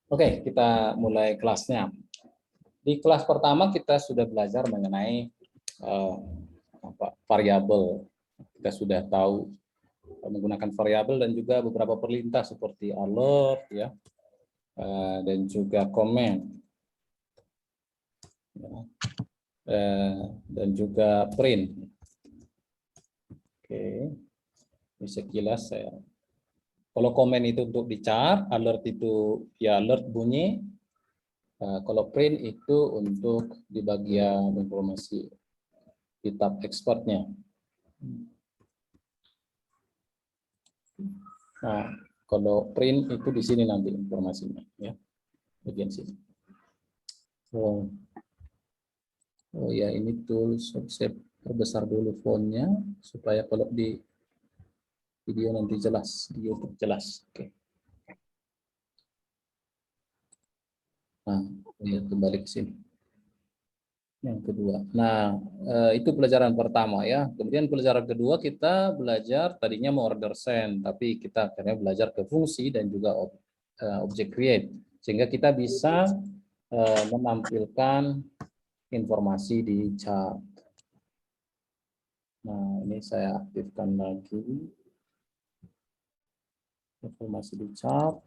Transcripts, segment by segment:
Oke, kita mulai kelasnya. Di kelas pertama kita sudah belajar mengenai variabel. Kita sudah tahu menggunakan variabel dan juga beberapa perintah seperti alert, ya, dan juga comment, ya, dan juga print. Oke, ini sekilas saya. Kalau comment itu untuk di chart, alert itu ya alert bunyi. Kalau print itu untuk di bagian informasi di tab exportnya. Nah, kalau print itu di sini nanti informasinya, ya, bagian sini. Oh ya, ini tools saya perbesar dulu fontnya supaya kalau di video nanti jelas, di YouTube jelas. Oke. Nah, ya, kembali ke sini. Yang kedua. Nah, itu pelajaran pertama, ya. Kemudian pelajaran kedua kita belajar tadinya mau order send, tapi kita akhirnya belajar ke fungsi dan juga object create, sehingga kita bisa menampilkan informasi di chart. Nah, ini saya aktifkan lagi informasi di chart.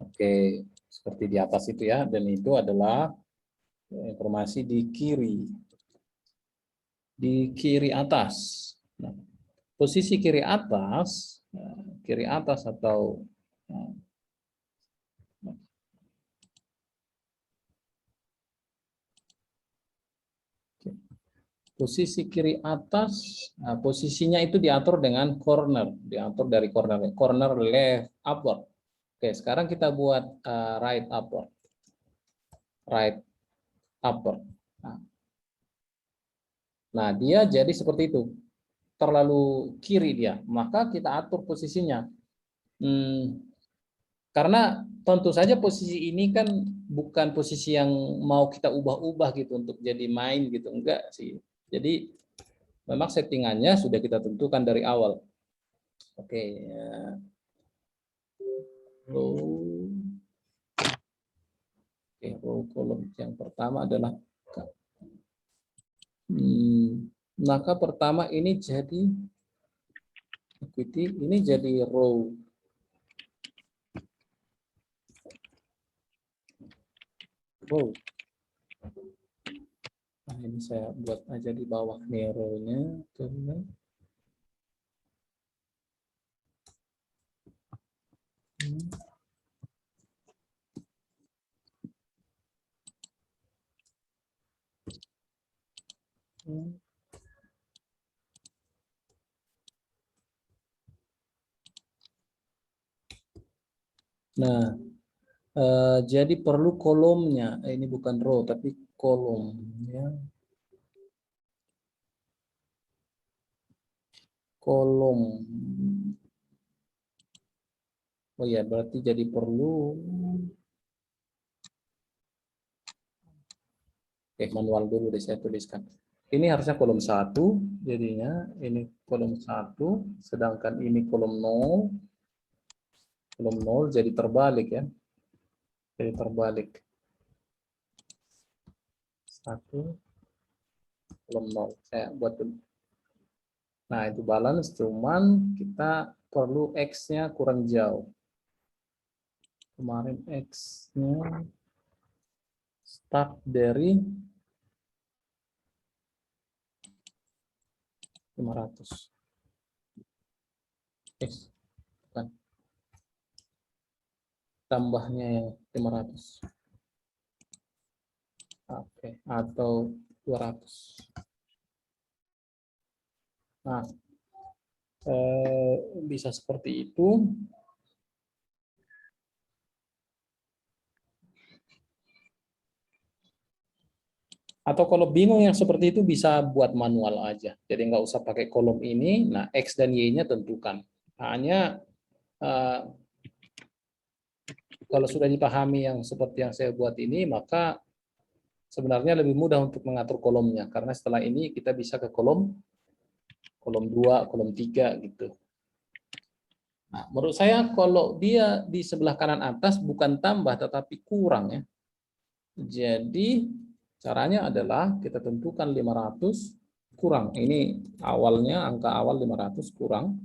Oke, seperti di atas itu, ya, dan itu adalah informasi di kiri atas. Nah, posisi kiri atas atau posisi kiri atas, posisinya itu diatur dengan corner, diatur dari corner left upward. Oke, sekarang kita buat right upward. Nah, dia jadi seperti itu, terlalu kiri dia, maka kita atur posisinya. Karena tentu saja posisi ini kan bukan posisi yang mau kita ubah-ubah gitu untuk jadi main gitu, enggak sih. Jadi memang settingannya sudah kita tentukan dari awal. Oke, row kolom yang pertama adalah maka pertama ini jadi equity, ini jadi row. Nah, ini saya buat aja di bawah nih row-nya. Nah, jadi perlu kolomnya. Ini bukan row tapi kolom, ya. Kolom. Oh ya, berarti jadi perlu. Oke, manual dulu deh saya tuliskan. Ini harusnya kolom 1, jadinya ini kolom 1, sedangkan ini kolom 0. Kolom 0 jadi terbalik, ya. Jadi terbalik. 1, kolom 0. Saya buat dulu. Nah, itu balance, cuman kita perlu X-nya kurang jauh. Kemarin X-nya start dari 500. X, bukan. Tambahnya yang 500. Oke, atau 200. Nah, bisa seperti itu. Atau kalau bingung yang seperti itu bisa buat manual aja. Jadi nggak usah pakai kolom ini. Nah, X dan Y-nya tentukan. Hanya kalau sudah dipahami yang seperti yang saya buat ini, maka sebenarnya lebih mudah untuk mengatur kolomnya. Karena setelah ini kita bisa ke kolom 2, kolom 3 gitu. Nah, menurut saya kalau dia di sebelah kanan atas bukan tambah tetapi kurang ya. Jadi caranya adalah kita tentukan 500 kurang. Ini awalnya angka awal 500 kurang.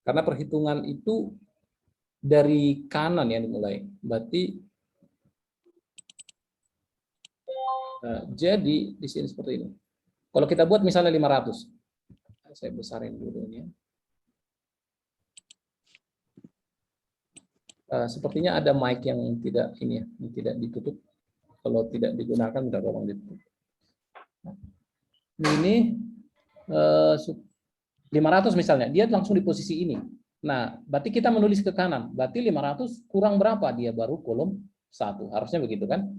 Karena perhitungan itu dari kanan yang dimulai. Berarti jadi di sini seperti ini. Kalau kita buat misalnya 500. Saya besarin dulu ini ya. Sepertinya ada mic yang tidak ini ya, yang tidak ditutup. Kalau tidak digunakan, minta tolong ditutup. Nah, ini 500 misalnya, dia langsung di posisi ini. Nah, berarti kita menulis ke kanan. Berarti 500 kurang berapa? Dia baru kolom 1. Harusnya begitu kan?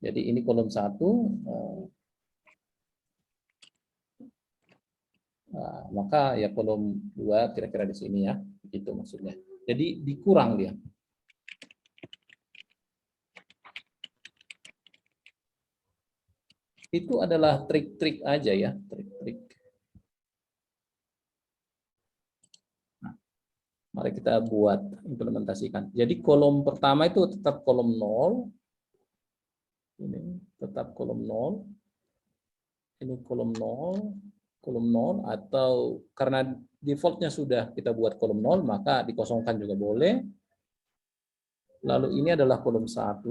Jadi ini kolom 1. Maka ya kolom 2 kira-kira di sini ya. Itu maksudnya. Jadi dikurang dia. Itu adalah trik-trik aja ya, trik-trik. Nah, mari kita buat implementasikan. Jadi kolom pertama itu tetap kolom 0. Ini tetap kolom 0. Ini kolom 0, atau karena defaultnya sudah kita buat kolom 0, maka dikosongkan juga boleh. Lalu ini adalah kolom 1.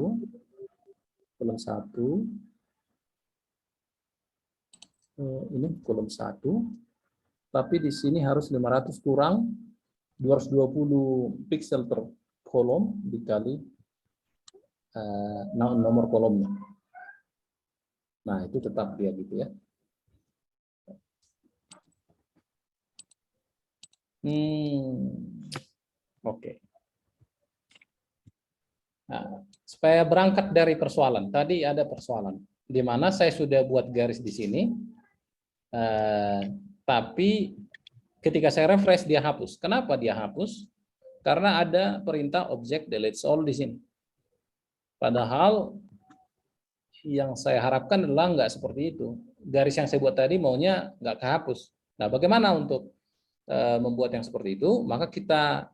Kolom 1. Ini kolom 1, tapi di sini harus 500 kurang 220 pixel per kolom dikali nomor kolomnya. Nah, itu tetap dia gitu ya. Oke. Nah, supaya berangkat dari persoalan, tadi ada persoalan di mana saya sudah buat garis di sini. Tapi ketika saya refresh dia hapus. Kenapa dia hapus? Karena ada perintah object delete all di sini. Padahal yang saya harapkan adalah nggak seperti itu. Garis yang saya buat tadi maunya nggak kehapus. Nah, bagaimana untuk membuat yang seperti itu? Maka kita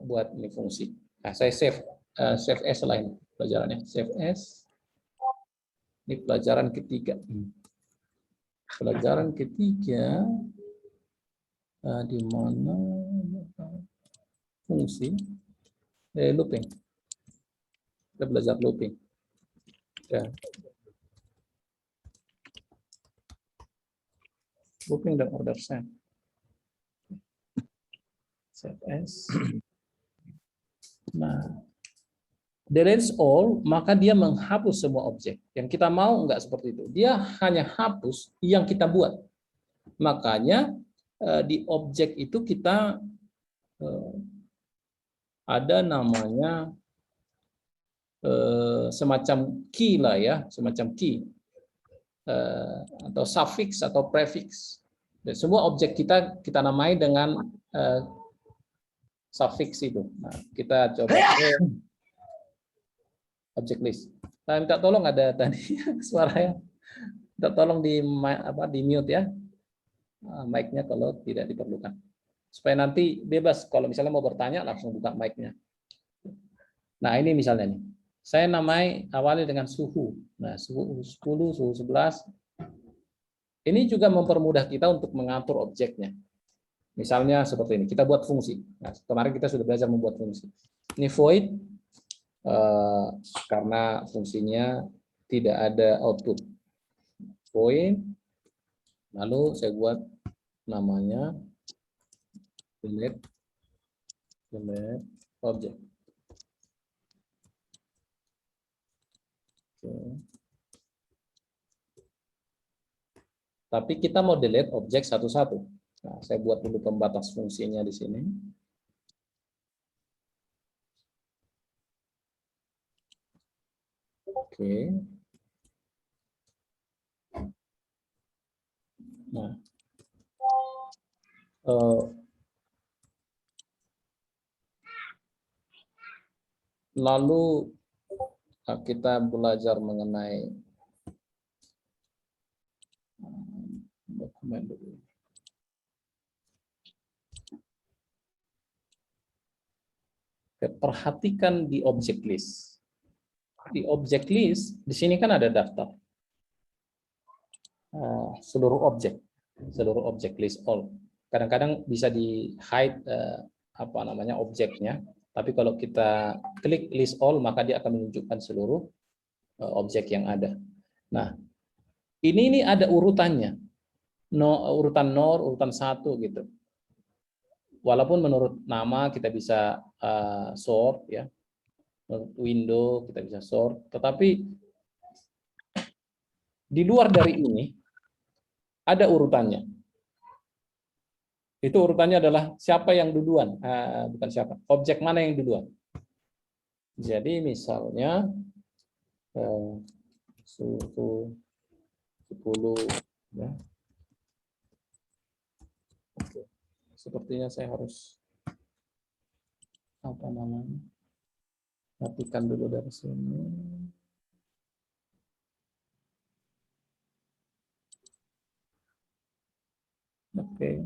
buat ini fungsi. Nah, saya save as lain pelajarannya. Save as. Ini pelajaran ketiga. Pelajaran ketiga di mana fungsi looping. Kita belajar looping. Ya. Looping dan order set. Save as. Nah, delete all, maka dia menghapus semua objek. Yang kita mau enggak seperti itu. Dia hanya hapus yang kita buat. Makanya di objek itu kita ada namanya semacam key lah ya, semacam key atau suffix atau prefix. Dan semua objek kita namai dengan suffix itu. Nah, kita coba object list. Nah, minta tolong ada tadi suaranya. Minta tolong di mute ya. Mic-nya kalau tidak diperlukan. Supaya nanti bebas kalau misalnya mau bertanya langsung buka mic-nya. Nah, ini misalnya nih. Saya namai awali dengan suhu. Nah, suhu 10, suhu 11. Ini juga mempermudah kita untuk mengatur objeknya. Misalnya seperti ini, kita buat fungsi. Nah, kemarin kita sudah belajar membuat fungsi. Ini void, karena fungsinya tidak ada output. Void, lalu saya buat namanya delete object. Tapi kita mau delete objek satu-satu. Nah, saya buat dulu pembatas fungsinya di sini. Oke. Nah, lalu kita belajar mengenai dokumen dulu. Perhatikan di object list. Di object list, di sini kan ada daftar seluruh objek list all. Kadang-kadang bisa di hide apa namanya objeknya, tapi kalau kita klik list all maka dia akan menunjukkan seluruh objek yang ada. Nah, ini ada urutannya, urutan 0, urutan 1 gitu. Walaupun menurut nama kita bisa sort ya, menurut window kita bisa sort, tetapi di luar dari ini ada urutannya. Itu urutannya adalah siapa yang duluan, bukan siapa, objek mana yang duluan. Jadi misalnya suhu 10 ya. Oke. Sepertinya saya harus apa namanya? Matikan dulu dari sini. Oke.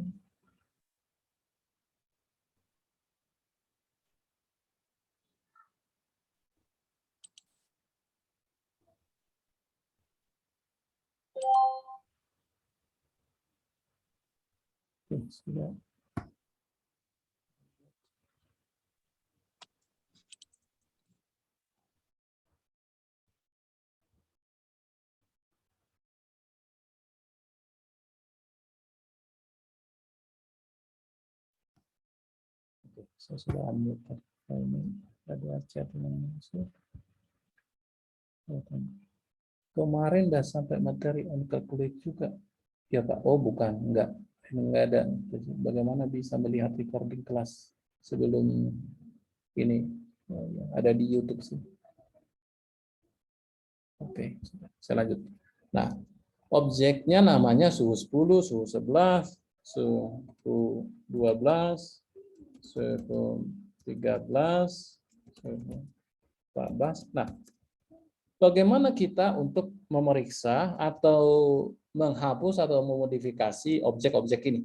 Sudah. Oke, saya sudah unmute. Ini ada chat yang masuk. Kemarin udah sampai materi on calculate juga. Ya Pak, oh bukan, enggak. Enggak ada. Bagaimana bisa melihat recording kelas sebelum ini? Oh, ya, ada di YouTube sih. Oke, saya lanjut. Nah, objeknya namanya suhu 10, suhu 11, suhu 12, suhu 13, suhu 14. Nah, bagaimana kita untuk memeriksa atau menghapus atau memodifikasi objek-objek ini?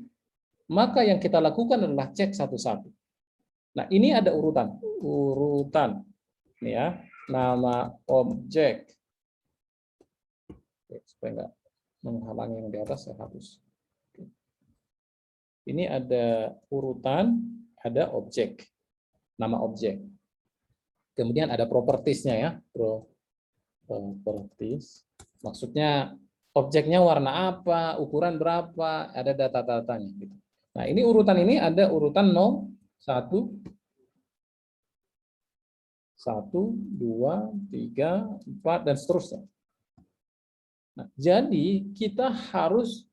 Maka yang kita lakukan adalah cek satu-satu. Nah, ini ada urutan. Ini ya, nama objek. Oke, supaya enggak menghalangi yang di atas, saya hapus. Oke. Ini ada urutan, ada objek, nama objek. Kemudian ada propertiesnya ya, properties. Maksudnya objeknya warna apa, ukuran berapa, ada data-datanya. Gitu. Nah, ini urutan ini ada urutan 0, 1, 2, 3, 4, dan seterusnya. Nah, jadi kita harus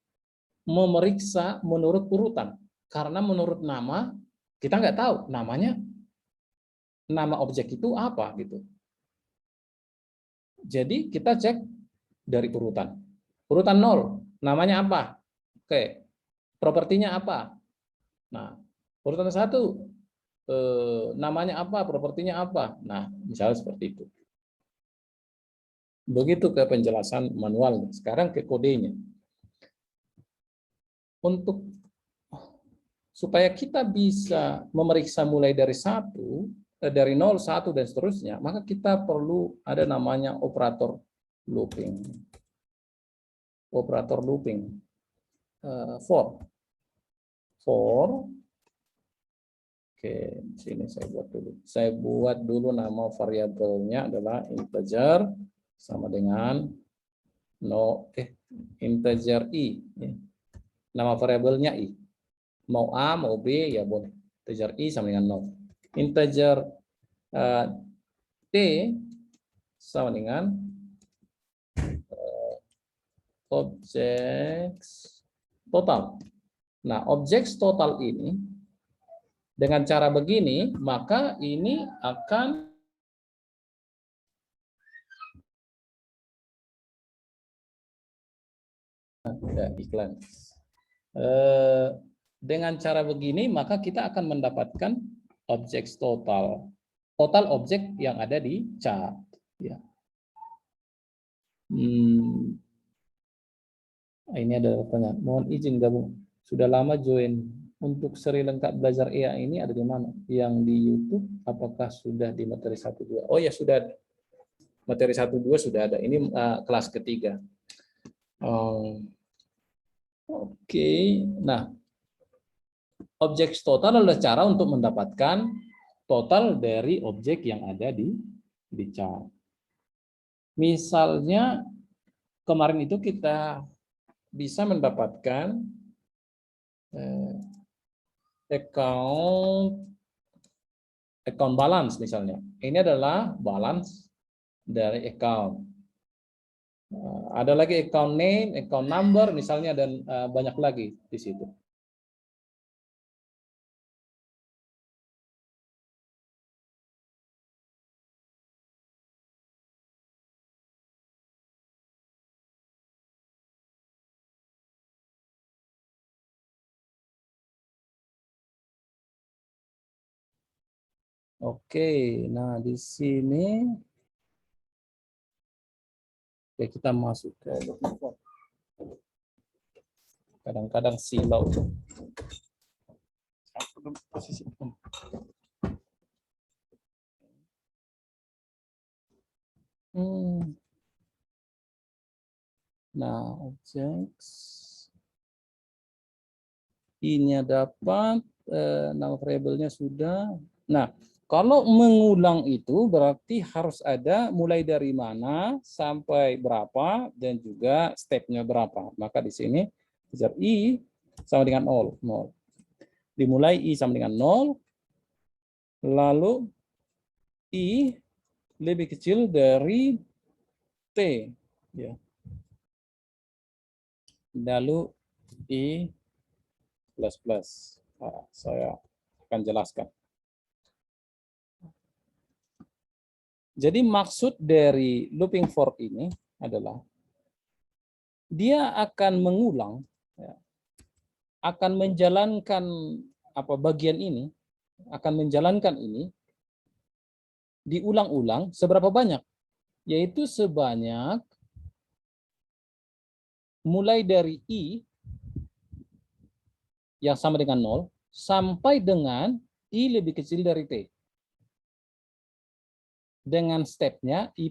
memeriksa menurut urutan. Karena menurut nama, kita nggak tahu namanya, nama objek itu apa. Gitu. Jadi kita cek dari urutan. Urutan 0, namanya apa? Oke, propertinya apa? Nah, urutan 1, namanya apa, propertinya apa. Nah, misalnya seperti itu. Begitu ke penjelasan manualnya. Sekarang ke kodenya. Untuk supaya kita bisa memeriksa mulai dari 1, dari 0, 1, dan seterusnya, maka kita perlu ada namanya operator looping. Operator looping. For. Oke, sini saya buat dulu. Saya buat dulu nama variabelnya adalah integer sama dengan integer i. Nama variabelnya i. Mau a, mau b ya boleh. Integer i sama dengan 0. Integer t sama dengan objek total. Nah, objek total ini dengan cara begini, maka ini akan iklan. Dengan cara begini, maka kita akan mendapatkan objek total objek yang ada di chart. Ya. Ini ada pertanyaan. Mohon izin gabung. Sudah lama join Untuk seri lengkap belajar AI ini ada di mana? Yang di YouTube, apakah sudah di materi 1-2? Oh ya, sudah. Materi 1-2 sudah ada. Ini kelas ketiga. Oke. Nah, objek total adalah cara untuk mendapatkan total dari objek yang ada di chart. Misalnya, kemarin itu kita bisa mendapatkan account balance misalnya. Ini adalah balance dari account. Ada lagi account name, account number misalnya, dan banyak lagi di situ. Oke, nah di sini kita masuk ke kadang-kadang silau. Posisi. Nah, objek ini dapat, nama variabelnya sudah. Nah, kalau mengulang itu berarti harus ada mulai dari mana sampai berapa dan juga stepnya berapa. Maka di sini I sama dengan 0. Dimulai I sama dengan 0, lalu I lebih kecil dari T. Ya. Lalu I plus. Nah, saya akan jelaskan. Jadi maksud dari looping for ini adalah dia akan mengulang, akan menjalankan bagian ini, akan menjalankan ini diulang-ulang seberapa banyak? Yaitu sebanyak mulai dari I yang sama dengan 0 sampai dengan I lebih kecil dari T. Dengan stepnya I++,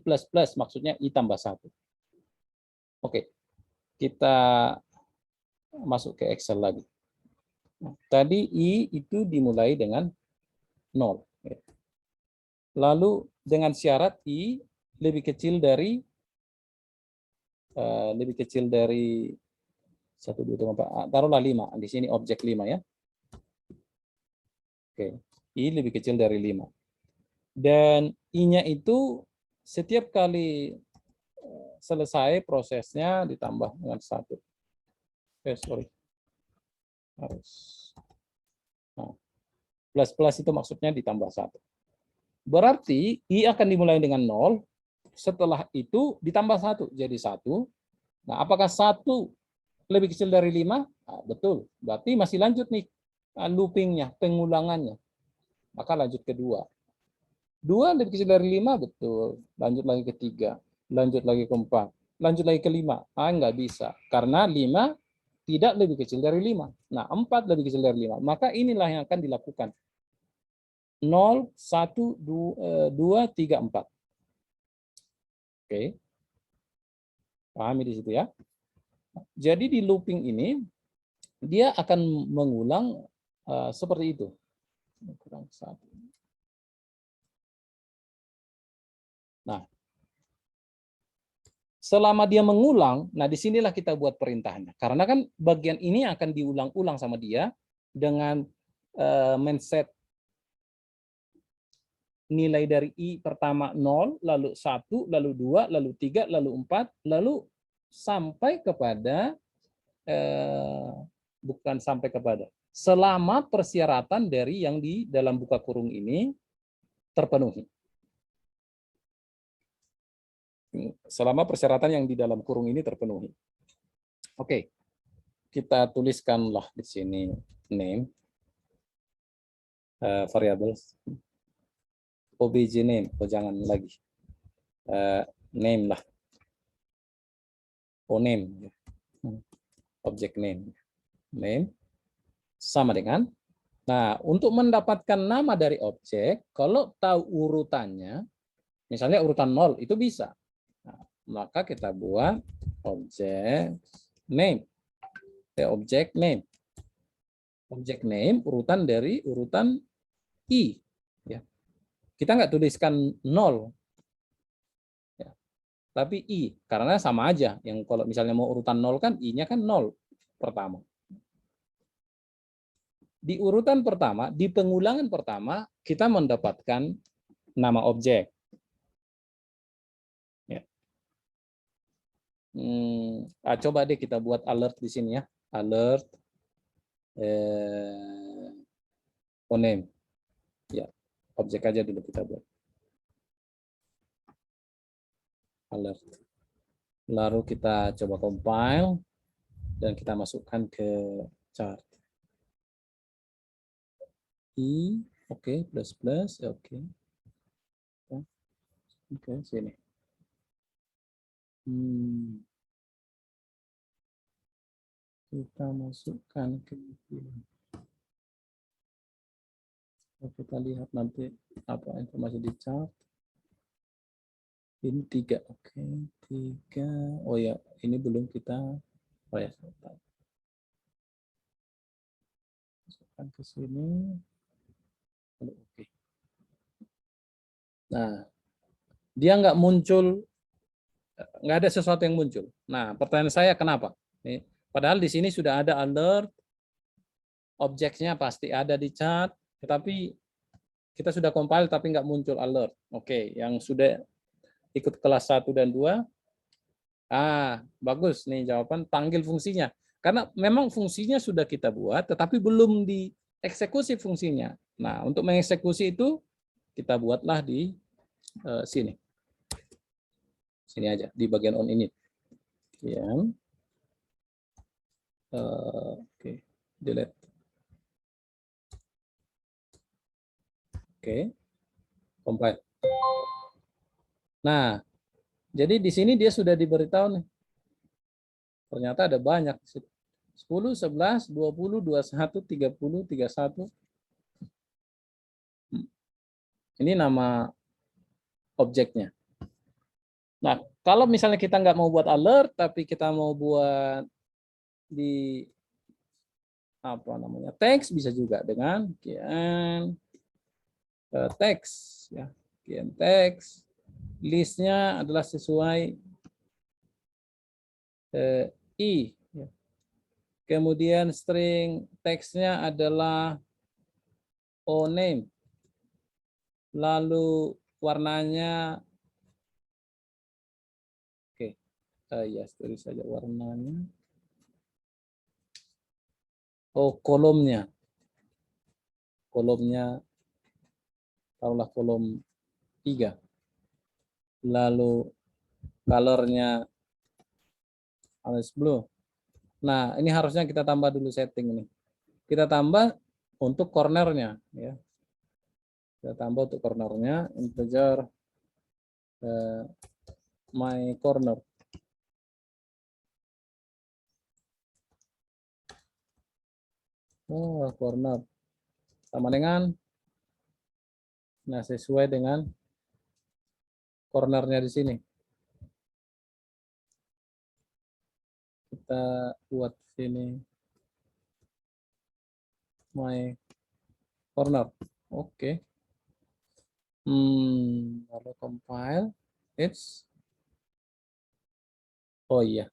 maksudnya I tambah 1. Oke, kita masuk ke Excel lagi. Tadi I itu dimulai dengan 0. Lalu dengan syarat I lebih kecil dari 1, 2, 3, 4, taruhlah 5. Di sini objek 5 ya. Oke, I lebih kecil dari 5. Dan I-nya itu setiap kali selesai prosesnya ditambah dengan 1. Nah, plus itu maksudnya ditambah 1. Berarti I akan dimulai dengan 0, setelah itu ditambah 1 jadi 1. Nah, apakah 1 lebih kecil dari 5? Nah, betul. Berarti masih lanjut nih loopingnya, pengulangannya. Maka lanjut ke 2. 2 lebih kecil dari 5, betul. Lanjut lagi ke 3, lanjut lagi ke 4, lanjut lagi ke 5. Nggak bisa. Karena 5 tidak lebih kecil dari 5. Nah, 4 lebih kecil dari 5. Maka inilah yang akan dilakukan. 0, 1, 2, 3, 4. Oke. Pahami di situ ya. Jadi di looping ini, dia akan mengulang seperti itu. Kurang 1. Nah, selama dia mengulang, nah disinilah kita buat perintahnya. Karena kan bagian ini akan diulang-ulang sama dia dengan men-set nilai dari I pertama 0, lalu 1, lalu 2, lalu 3, lalu 4, lalu sampai kepada, bukan sampai kepada, selama persyaratan dari yang di dalam buka kurung ini terpenuhi. Selama persyaratan yang di dalam kurung ini terpenuhi. Oke, kita tuliskanlah di sini name, variables, obj name, jangan lagi, name lah, name, object name, sama dengan. Nah, untuk mendapatkan nama dari objek, kalau tahu urutannya, misalnya urutan 0, itu bisa. Nah, maka kita buat objek name. Objek name. Objek name urutan dari urutan I. Ya. Kita nggak tuliskan 0. Ya. Tapi I, karena sama aja. Yang kalau misalnya mau urutan 0 kan, I-nya kan 0 pertama. Di urutan pertama, di pengulangan pertama, kita mendapatkan nama objek. Ya. Coba deh kita buat alert di sini ya. Alert name. Ya, objek aja dulu kita buat. Alert. Lalu kita coba compile dan kita masukkan ke chart. I, oke, plus plus, oke. Oke, sini. Kita masukkan ke sini. Kita lihat nanti apa informasi di chart. Ini 3, oke, 3. Oh ya, ini belum kita. Oh ya, masukkan ke sini. Oke. Nah, dia nggak muncul, nggak ada sesuatu yang muncul. Nah, pertanyaan saya kenapa? Padahal di sini sudah ada alert, objeknya pasti ada di chat, tetapi kita sudah compile tapi nggak muncul alert. Oke, yang sudah ikut kelas 1 dan 2, bagus nih jawaban, panggil fungsinya. Karena memang fungsinya sudah kita buat, tetapi belum dieksekusi fungsinya. Nah, untuk mengeksekusi itu, kita buatlah di sini. Sini aja, di bagian on ini. Oke, delete. Oke, compile. Nah, jadi di sini dia sudah diberitahu nih. Ternyata ada banyak. 10, 11, 20, 21, 30, 31. Ini nama objeknya. Nah, kalau misalnya kita nggak mau buat alert, tapi kita mau buat di apa namanya teks, bisa juga dengan kian teks ya, kian teks. Listnya adalah sesuai I. Kemudian string teksnya adalah oname. Lalu warnanya, oke, ya tulis saja warnanya. Oh, kolomnya. Kolomnya, taruhlah kolom 3. Lalu colornya alias blue. Nah, ini harusnya kita tambah dulu setting ini. Kita tambah untuk cornernya, ya. Kita tambah untuk cornernya integer my corner. Oh, corner sama dengan, nah sesuai dengan cornernya di sini. Kita buat sini my corner. Oke. Lalu compile. Oh iya.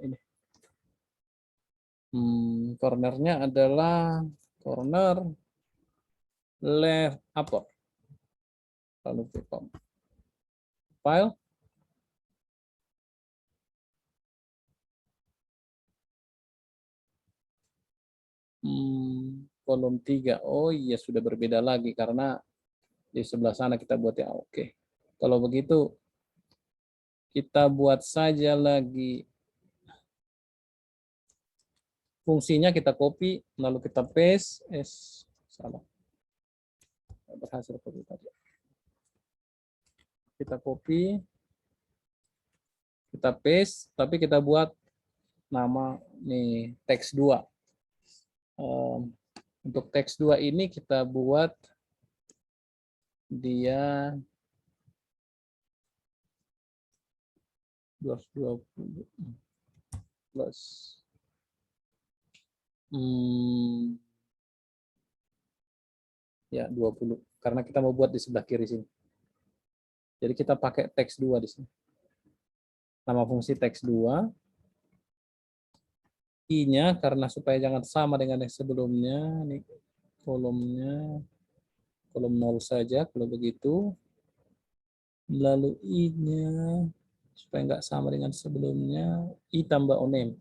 Ini. Cornernya adalah corner left upper. Lalu file. Kolom 3. Oh iya, sudah berbeda lagi karena di sebelah sana kita buat ya. Oke. Kalau begitu kita buat saja lagi fungsinya, kita copy lalu kita paste. Salah. Berhasil copy tadi. Kita copy, kita paste, tapi kita buat nama nih teks 2. Untuk teks 2 ini kita buat dia 220 plus ya 20 karena kita mau buat di sebelah kiri sini. Jadi kita pakai teks 2 di sini. Nama fungsi teks 2. I-nya karena supaya jangan sama dengan yang sebelumnya, ini kolomnya kolom 0 saja kalau begitu. Lalu I-nya supaya nggak sama dengan sebelumnya, I tambah onem.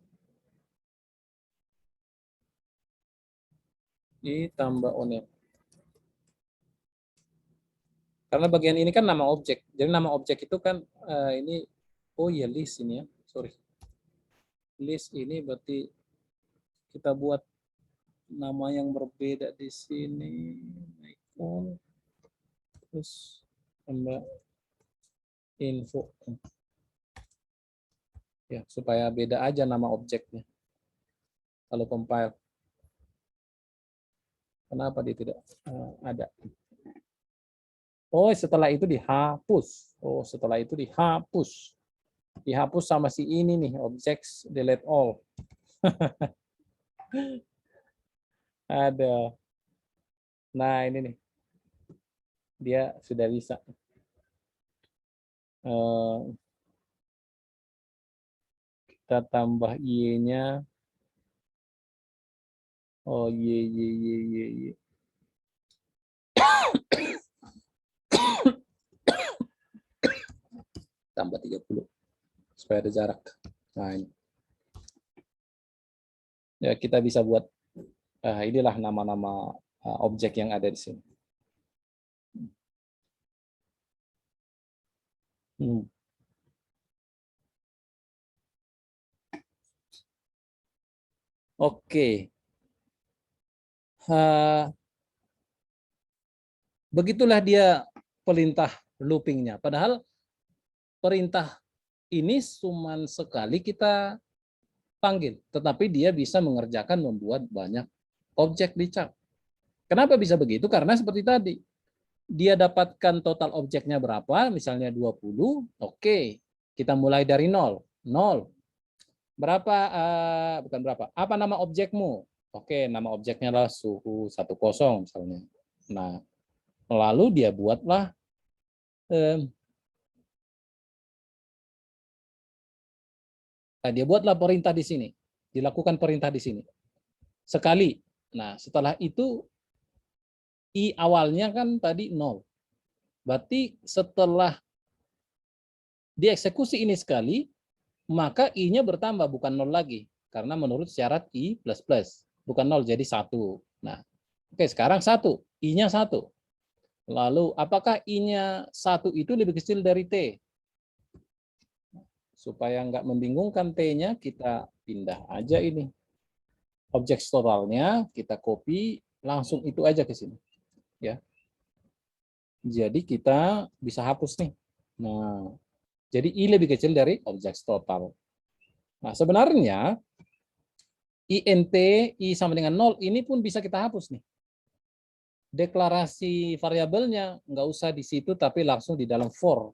I tambah onem. Karena bagian ini kan nama objek. Jadi nama objek itu kan ini, oh iya list ini ya, sorry. List ini berarti kita buat nama yang berbeda di sini. Icon, terus tambah info. Ya, supaya beda aja nama objeknya. Kalau compile. Kenapa dia tidak ada? Oh, setelah itu dihapus. Oh, setelah itu dihapus. Dihapus sama si ini nih, objects delete all. Ada. Nah, ini nih. Dia sudah bisa. Kita tambah Y-nya. Oh, Y. Tambah 30. Supaya ada jarak. Nah, ini. Ya, kita bisa buat inilah nama-nama objek yang ada di sini. Oke. Begitulah dia perintah loopingnya. Padahal perintah ini cuma sekali kita panggil, tetapi dia bisa mengerjakan membuat banyak objek di chart. Kenapa bisa begitu? Karena seperti tadi, dia dapatkan total objeknya berapa, misalnya 20, oke, kita mulai dari 0. 0. Berapa, bukan berapa, apa nama objekmu? Oke, nama objeknya adalah suhu 10 misalnya. Nah, lalu dia buatlah perintah di sini. Dilakukan perintah di sini. Sekali. Nah, setelah itu I awalnya kan tadi 0. Berarti setelah dieksekusi ini sekali, maka I-nya bertambah, bukan 0 lagi. Karena menurut syarat I++. Bukan 0, jadi 1. Nah, oke, sekarang 1. I-nya 1. Lalu, apakah I-nya 1 itu lebih kecil dari T? Supaya nggak membingungkan T-nya, kita pindah aja ini. Objek totalnya, kita copy, langsung itu aja ke sini. Ya. Jadi kita bisa hapus nih. Nah, jadi I lebih kecil dari objek total. Nah, sebenarnya int I sama dengan 0 ini pun bisa kita hapus nih. Deklarasi variabelnya nggak usah di situ, tapi langsung di dalam for.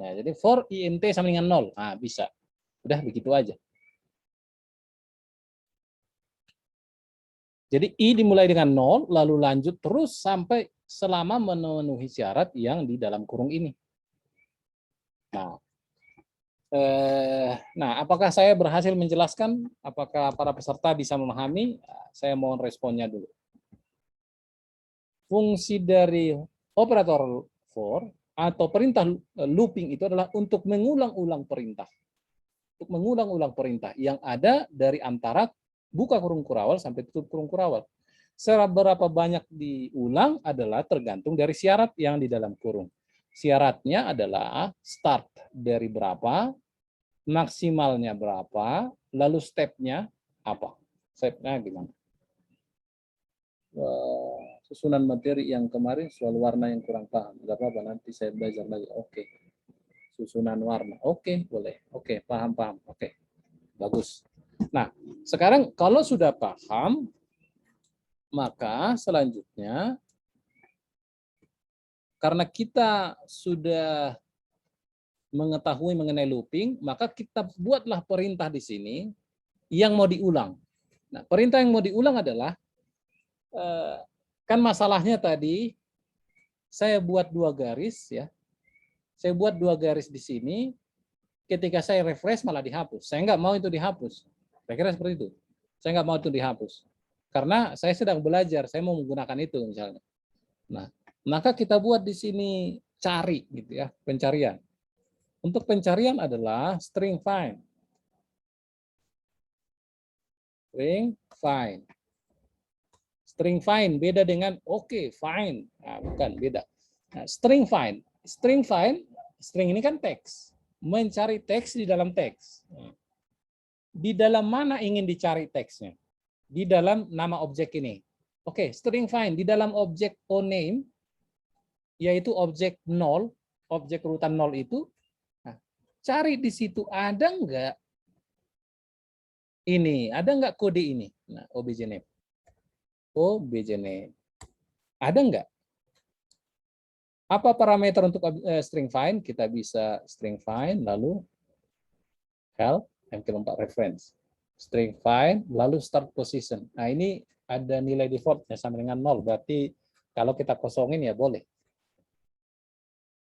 Nah, jadi for int sama dengan 0. Nah, bisa. Udah begitu aja. Jadi I dimulai dengan 0, lalu lanjut terus sampai selama memenuhi syarat yang di dalam kurung ini. Nah, apakah saya berhasil menjelaskan? Apakah para peserta bisa memahami? Saya mohon responnya dulu. Fungsi dari operator for atau perintah looping itu adalah untuk mengulang-ulang perintah. Untuk mengulang-ulang perintah yang ada dari antara buka kurung kurawal sampai tutup kurung kurawal. Seberapa banyak diulang adalah tergantung dari syarat yang di dalam kurung. Syaratnya adalah start dari berapa, maksimalnya berapa, lalu stepnya apa? Stepnya gimana? susunan materi yang kemarin soal warna yang kurang paham. Gak apa-apa, nanti saya belajar lagi. Oke. Susunan warna. Oke, boleh. Oke, paham. Oke, bagus. Nah, sekarang kalau sudah paham, maka selanjutnya, karena kita sudah mengetahui mengenai looping, maka kita buatlah perintah di sini yang mau diulang. Nah, perintah yang mau diulang adalah, kan masalahnya tadi saya buat 2 garis ya. Saya buat 2 garis di sini, ketika saya refresh malah dihapus. Saya nggak mau itu dihapus. Kira-kira seperti itu. Saya nggak mau itu dihapus. Karena saya sedang belajar, saya mau menggunakan itu misalnya. Nah, maka kita buat di sini cari gitu ya, pencarian. Untuk pencarian adalah string find. String find beda dengan find. Nah, bukan, beda. Nah, string find string ini kan teks. Mencari teks di dalam teks. Di dalam mana ingin dicari teksnya? Di dalam nama objek ini. String find di dalam objek oname, yaitu objek 0, objek urutan 0 itu. Nah, cari di situ ada enggak ini, ada enggak kode ini? Nah, obj name. Ada enggak? Apa parameter untuk string find? Kita bisa string find lalu help MQ4 reference. String find lalu start position. Nah, ini ada nilai defaultnya sama dengan 0, berarti kalau kita kosongin ya boleh.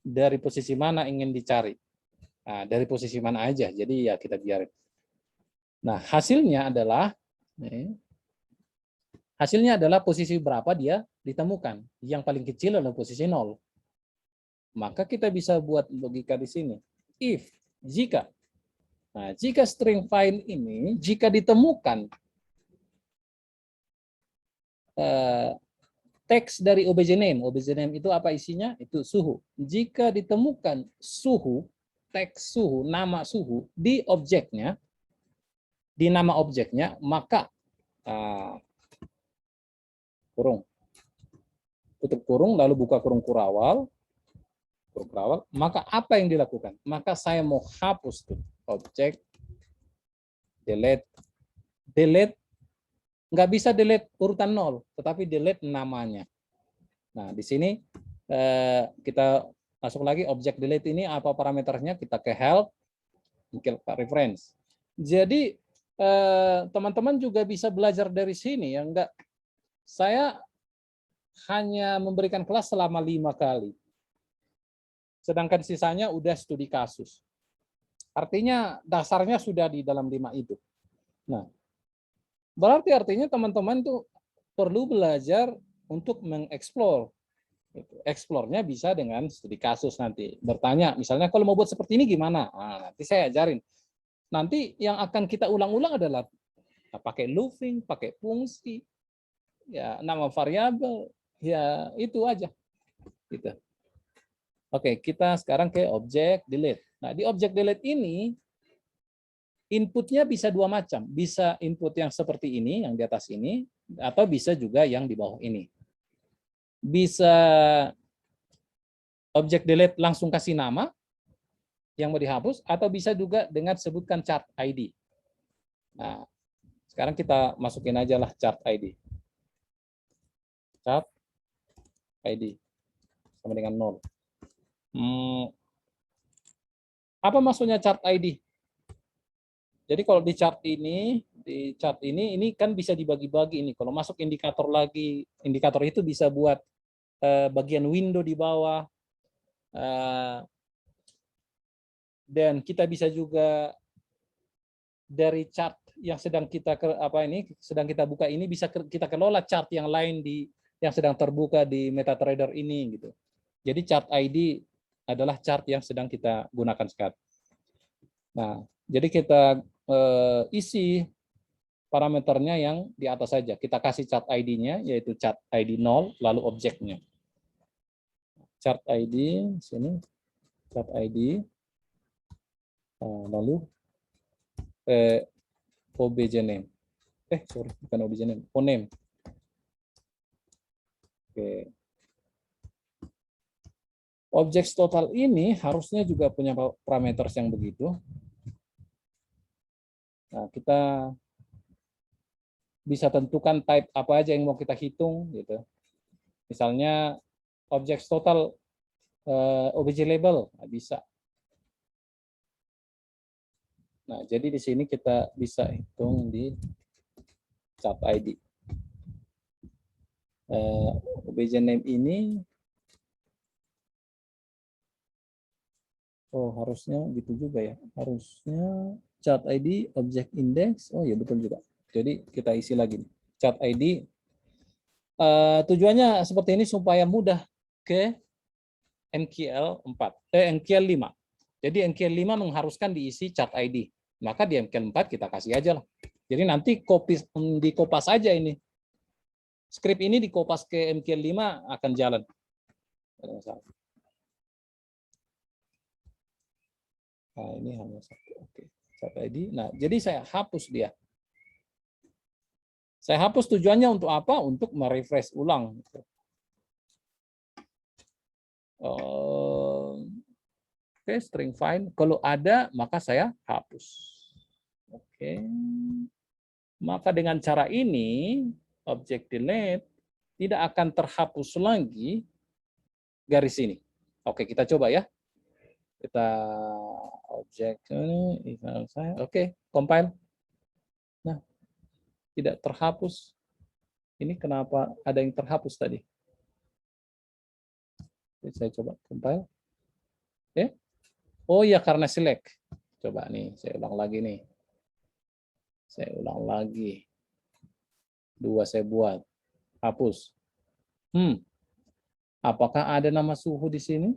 Dari posisi mana ingin dicari? Nah, dari posisi mana aja, jadi ya kita biarin. Nah, hasilnya adalah posisi berapa dia ditemukan. Yang paling kecil adalah posisi 0. Maka kita bisa buat logika di sini. If, jika. Nah, jika string find ini, jika ditemukan teks dari obj name itu apa isinya? Itu suhu. Jika ditemukan suhu, teks suhu, nama suhu di objeknya, di nama objeknya, maka kurung, tutup kurung, lalu buka kurung kurawal, maka apa yang dilakukan? Maka saya mau hapus tuh objek, delete, nggak bisa delete urutan 0, tetapi delete namanya. Nah, di sini kita masuk lagi objek delete ini apa parameternya? Kita ke help, mungkin reference. Jadi teman-teman juga bisa belajar dari sini ya, enggak. Saya hanya memberikan kelas selama 5 kali. Sedangkan sisanya udah studi kasus. Artinya dasarnya sudah di dalam 5 itu. Nah, berarti artinya teman-teman tuh perlu belajar untuk mengeksplor. Eksplornya bisa dengan studi kasus nanti. Bertanya, misalnya kalau mau buat seperti ini gimana? Nah, nanti saya ajarin. Nanti yang akan kita ulang-ulang adalah pakai looping, pakai fungsi, ya nama variabel, ya itu aja. Gitu. Oke, kita sekarang ke objek delete. Nah, di objek delete ini inputnya bisa 2 macam. Bisa input yang seperti ini, yang di atas ini, atau bisa juga yang di bawah ini. Bisa objek delete langsung kasih nama yang mau dihapus, atau bisa juga dengan sebutkan chart ID. Nah, sekarang kita masukin aja lah chart ID. Chart ID sama dengan 0. Apa maksudnya chart ID? Jadi kalau di chart ini kan bisa dibagi-bagi ini. Kalau masuk indikator lagi, indikator itu bisa buat bagian window di bawah. Dan kita bisa juga dari chart yang sedang kita sedang kita buka ini bisa kita kelola chart yang lain yang sedang terbuka di MetaTrader ini gitu. Jadi chart ID adalah chart yang sedang kita gunakan sekarang. Nah, jadi kita isi parameternya yang di atas saja. Kita kasih chart ID-nya, yaitu chart ID 0, lalu objeknya. Chart ID, sini, chart ID, lalu obj name. Sorry, bukan obj name, oname. Oke. Objek total ini harusnya juga punya parameter yang begitu. Nah, kita bisa tentukan type apa aja yang mau kita hitung gitu. Misalnya objek total obj label, nah, bisa. Nah, jadi di sini kita bisa hitung di chat ID. Obj name ini, oh harusnya gitu juga ya. Harusnya chat ID object index, oh ya betul juga. Jadi kita isi lagi chat ID. Tujuannya seperti ini supaya mudah ke MQL 4, MQL 5. Jadi MQL 5 mengharuskan diisi chat ID. Maka di MQL 4 kita kasih aja lah. Jadi nanti dikopas aja ini. Script ini dikopas ke MQL 5 akan jalan. Nah, ini hanya satu. Oke. Chat ID. Nah, jadi saya hapus dia. Saya hapus tujuannya untuk apa? Untuk merefresh ulang. Oke, string find. Kalau ada, maka saya hapus. Oke. Maka dengan cara ini, objek delete tidak akan terhapus lagi garis ini. Oke, kita coba ya. Kita objek ini, oke, compile. Nah, tidak terhapus. Ini kenapa ada yang terhapus tadi? Saya coba compile. Oh iya, karena select. Coba nih, saya ulang lagi nih. Saya ulang lagi. 2 saya buat. Hapus. Apakah ada nama suhu di sini?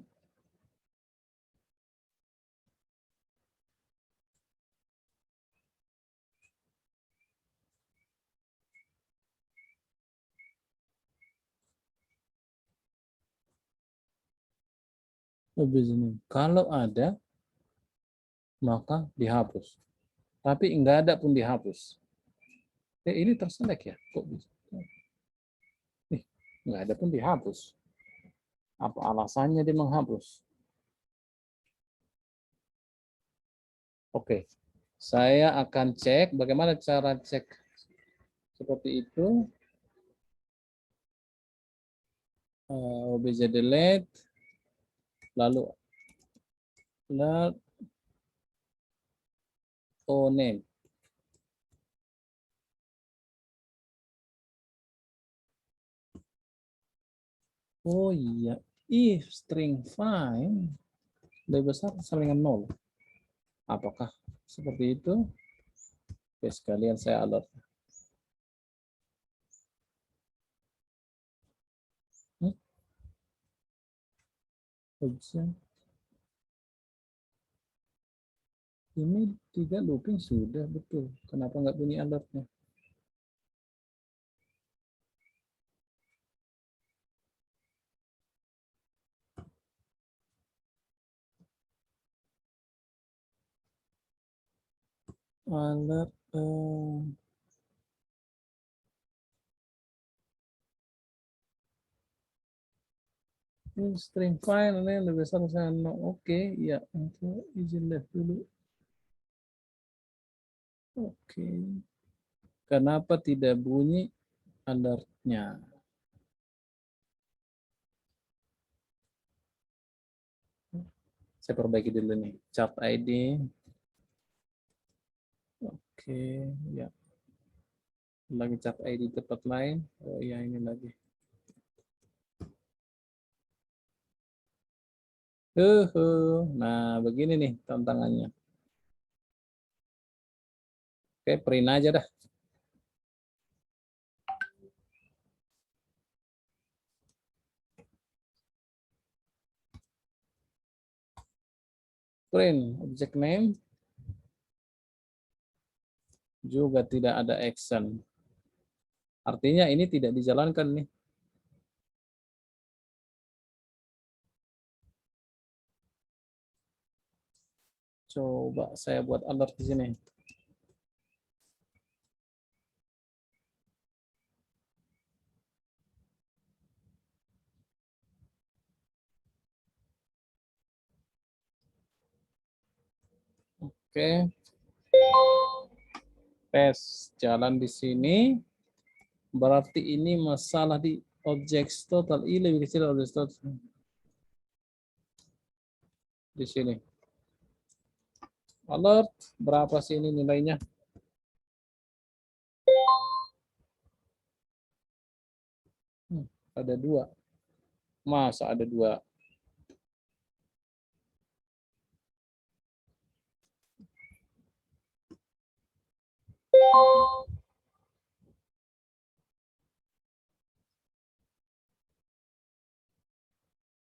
Kalau ada, maka dihapus. Tapi enggak ada pun dihapus. Ini terselect ya? Kok bisa? Nih, enggak ada pun dihapus. Apa alasannya dia menghapus? Oke, saya akan cek bagaimana cara cek seperti itu. Obj delete, lalu name. Oh iya, if string find lebih besar salingan 0. Apakah seperti itu? Oke, sekalian saya alert. Ini tidak looping sudah betul. Kenapa nggak bunyi alertnya? Alert string file ini lebih besar saya no. Oke, ya, izin left dulu. Oke. Kenapa tidak bunyi alertnya? Saya perbaiki dulu nih. Chart ID. Oke, ya. Lagi chart ID tempat lain. Oh ya, ini lagi. Nah, begini nih tantangannya. Oke, print aja dah. Print object name juga tidak ada action. Artinya ini tidak dijalankan nih. Coba saya buat alert di sini. Oke. Tes jalan di sini. Berarti ini masalah di objek total. I lebih kecil objek total. Di sini. Alert. Berapa sih ini nilainya? Ada 2. Masa ada 2?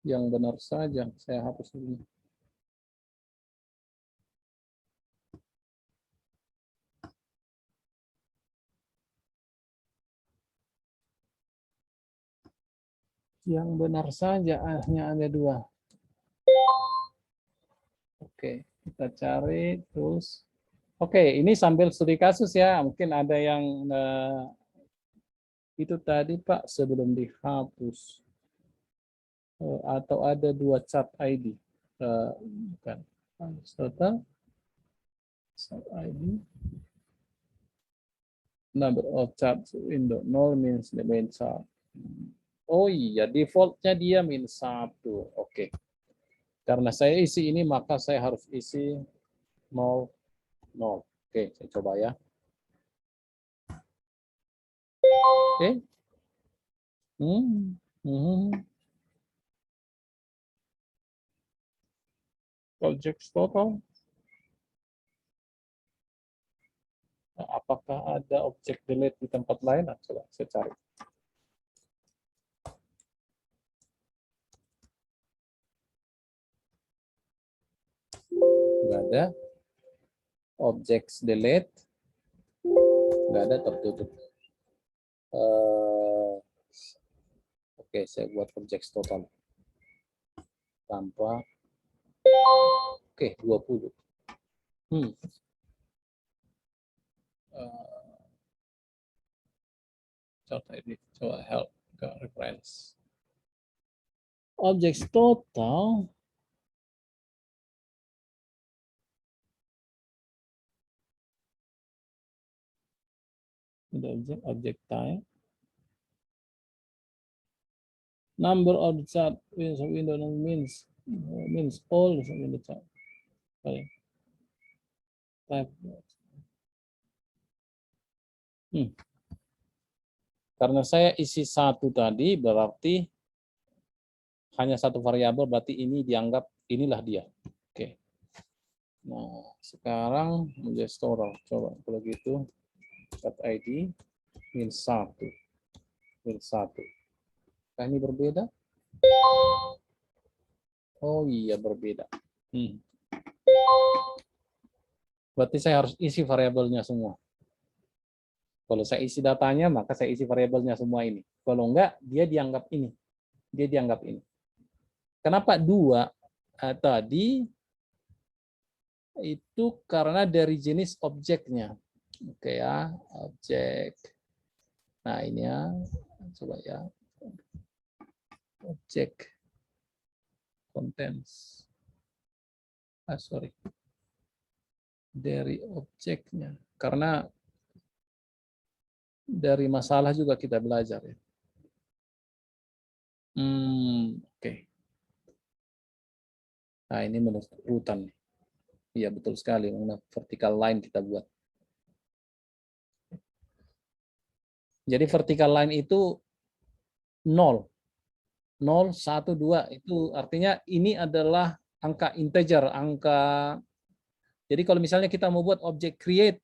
Yang benar saja. Saya hapus dulu. Yang benar saja hanya ada 2. Oke, kita cari terus. Oke, ini sambil studi kasus ya. Mungkin ada yang itu tadi Pak sebelum dihapus. Atau ada 2 chat ID. Bukan. Total chat ID. Number of chats window 0 means the main chat. Oh iya, defaultnya dia -1. Oke. Karena saya isi ini, maka saya harus isi 0, 0. Oke, saya coba ya. Oke. Object total. Apakah ada objek delete di tempat lain? Nah, coba saya cari. Nggak ada. Objek delete. Nggak ada, tertutup. Oke, saya buat objek total. Tanpa. Oke, 20. Coba help ke reference. Objek total. Ada objek type. Number of the chat window means all in the chat. Type. Karena saya isi 1 tadi, berarti hanya 1 variabel, berarti ini dianggap inilah dia. Oke. Nah, sekarang menjadi store. Coba kalau gitu, chat ID -1. Nah, ini berbeda? Oh iya, berbeda. Berarti saya harus isi variabelnya semua. Kalau saya isi datanya, maka saya isi variabelnya semua ini. Kalau enggak, dia dianggap ini. Dia dianggap ini. Kenapa 2 tadi? Itu karena dari jenis objeknya. Oke ya, objek. Nah, ini ya. Coba ya. Objek. Contents. Sorry. Dari objeknya. Karena dari masalah juga kita belajar ya. Oke. Nah, ini menurut urutan. Iya, betul sekali. Mengenai vertical line kita buat. Jadi vertical line itu 0. 0, 1, 2. Itu artinya ini adalah angka integer, angka. Jadi kalau misalnya kita mau buat objek create,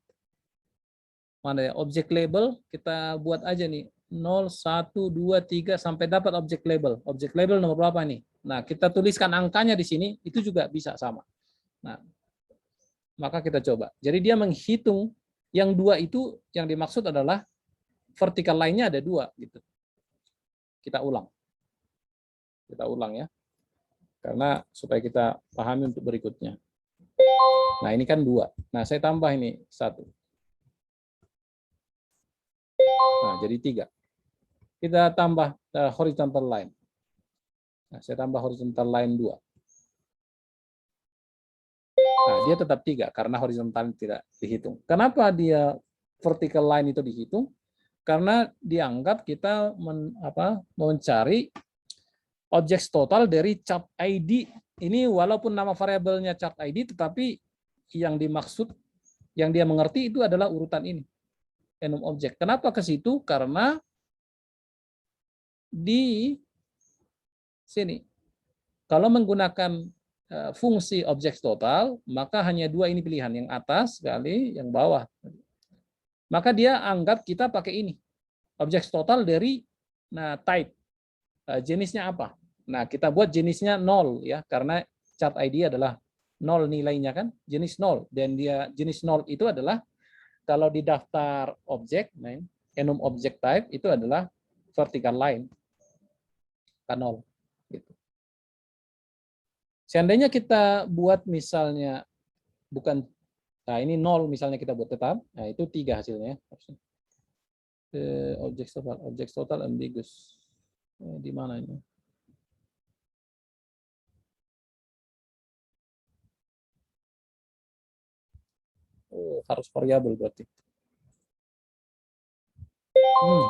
mana ya, objek label, kita buat aja nih 0, 1, 2, 3 sampai dapat objek label. Objek label nomor berapa nih? Nah, kita tuliskan angkanya di sini, itu juga bisa sama. Nah, maka kita coba. Jadi dia menghitung yang 2 itu, yang dimaksud adalah vertical line-nya ada 2 gitu. Kita ulang. Kita ulang ya. Karena supaya kita pahami untuk berikutnya. Nah, ini kan 2. Nah, saya tambah ini 1. Nah, jadi 3. Kita tambah horizontal line. Nah, saya tambah horizontal line 2. Nah, dia tetap 3 karena horizontal tidak dihitung. Kenapa dia vertical line itu dihitung? Karena dianggap kita mencari objek total dari chart ID. Ini walaupun nama variabelnya chart ID, tetapi yang dimaksud, yang dia mengerti itu adalah urutan ini, enum objek. Kenapa ke situ? Karena di sini, kalau menggunakan fungsi objek total, maka hanya 2 ini pilihan, yang atas kali yang bawah. Maka dia anggap kita pakai ini, objek total dari type, jenisnya apa. Nah, kita buat jenisnya 0 ya, karena chart ID adalah 0 nilainya kan, jenis 0, dan dia jenis 0 itu adalah kalau di daftar objek, enum object type itu adalah vertical line kan 0 gitu. Seandainya kita buat misalnya bukan, nah ini 0 misalnya kita buat tetap, nah itu 3 hasilnya. Objek total ambiguous. Di mana ini? Oh, harus variabel berarti.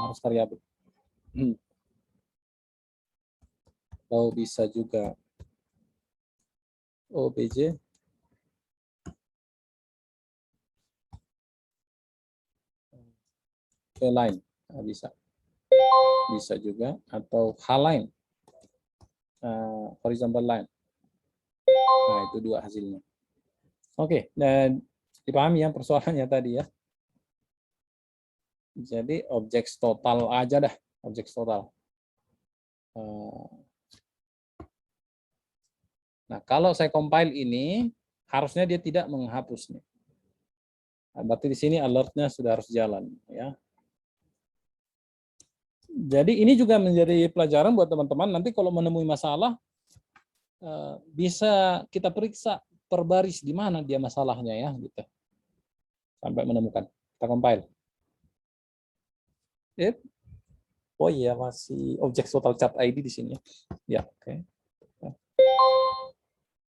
Harus variabel. Oh, bisa juga OBJ. Line, nah, bisa juga, atau H-line, horizontal line. Nah, itu 2 hasilnya. Oke, dan dipahami ya persoalannya tadi ya. Jadi objek total aja dah, objek total. Nah, kalau saya compile ini, harusnya dia tidak menghapus nih. Nah, berarti di sini alertnya sudah harus jalan ya. Jadi ini juga menjadi pelajaran buat teman-teman, nanti kalau menemui masalah bisa kita periksa per baris di mana dia masalahnya ya gitu. Sampai menemukan. Kita compile. Oh iya, masih objek total chart ID di sini ya. Ya, oke.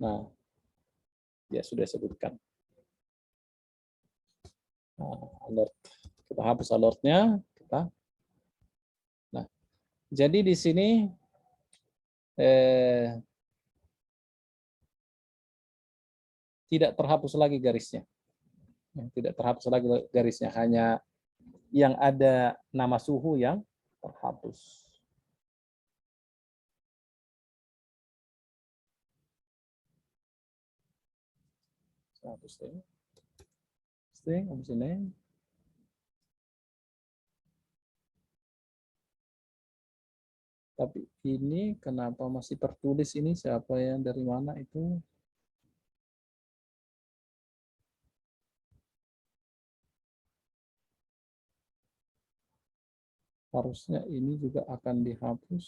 Nah, ya sudah sebutkan. Nah, alert. Kita hapus alertnya, Nah, jadi di sini tidak terhapus lagi garisnya. Tidak terhapus lagi garisnya, hanya yang ada nama suhu yang terhapus. Hapus ini. Habis ini. Tapi ini kenapa masih tertulis ini, siapa yang dari mana itu? Harusnya ini juga akan dihapus.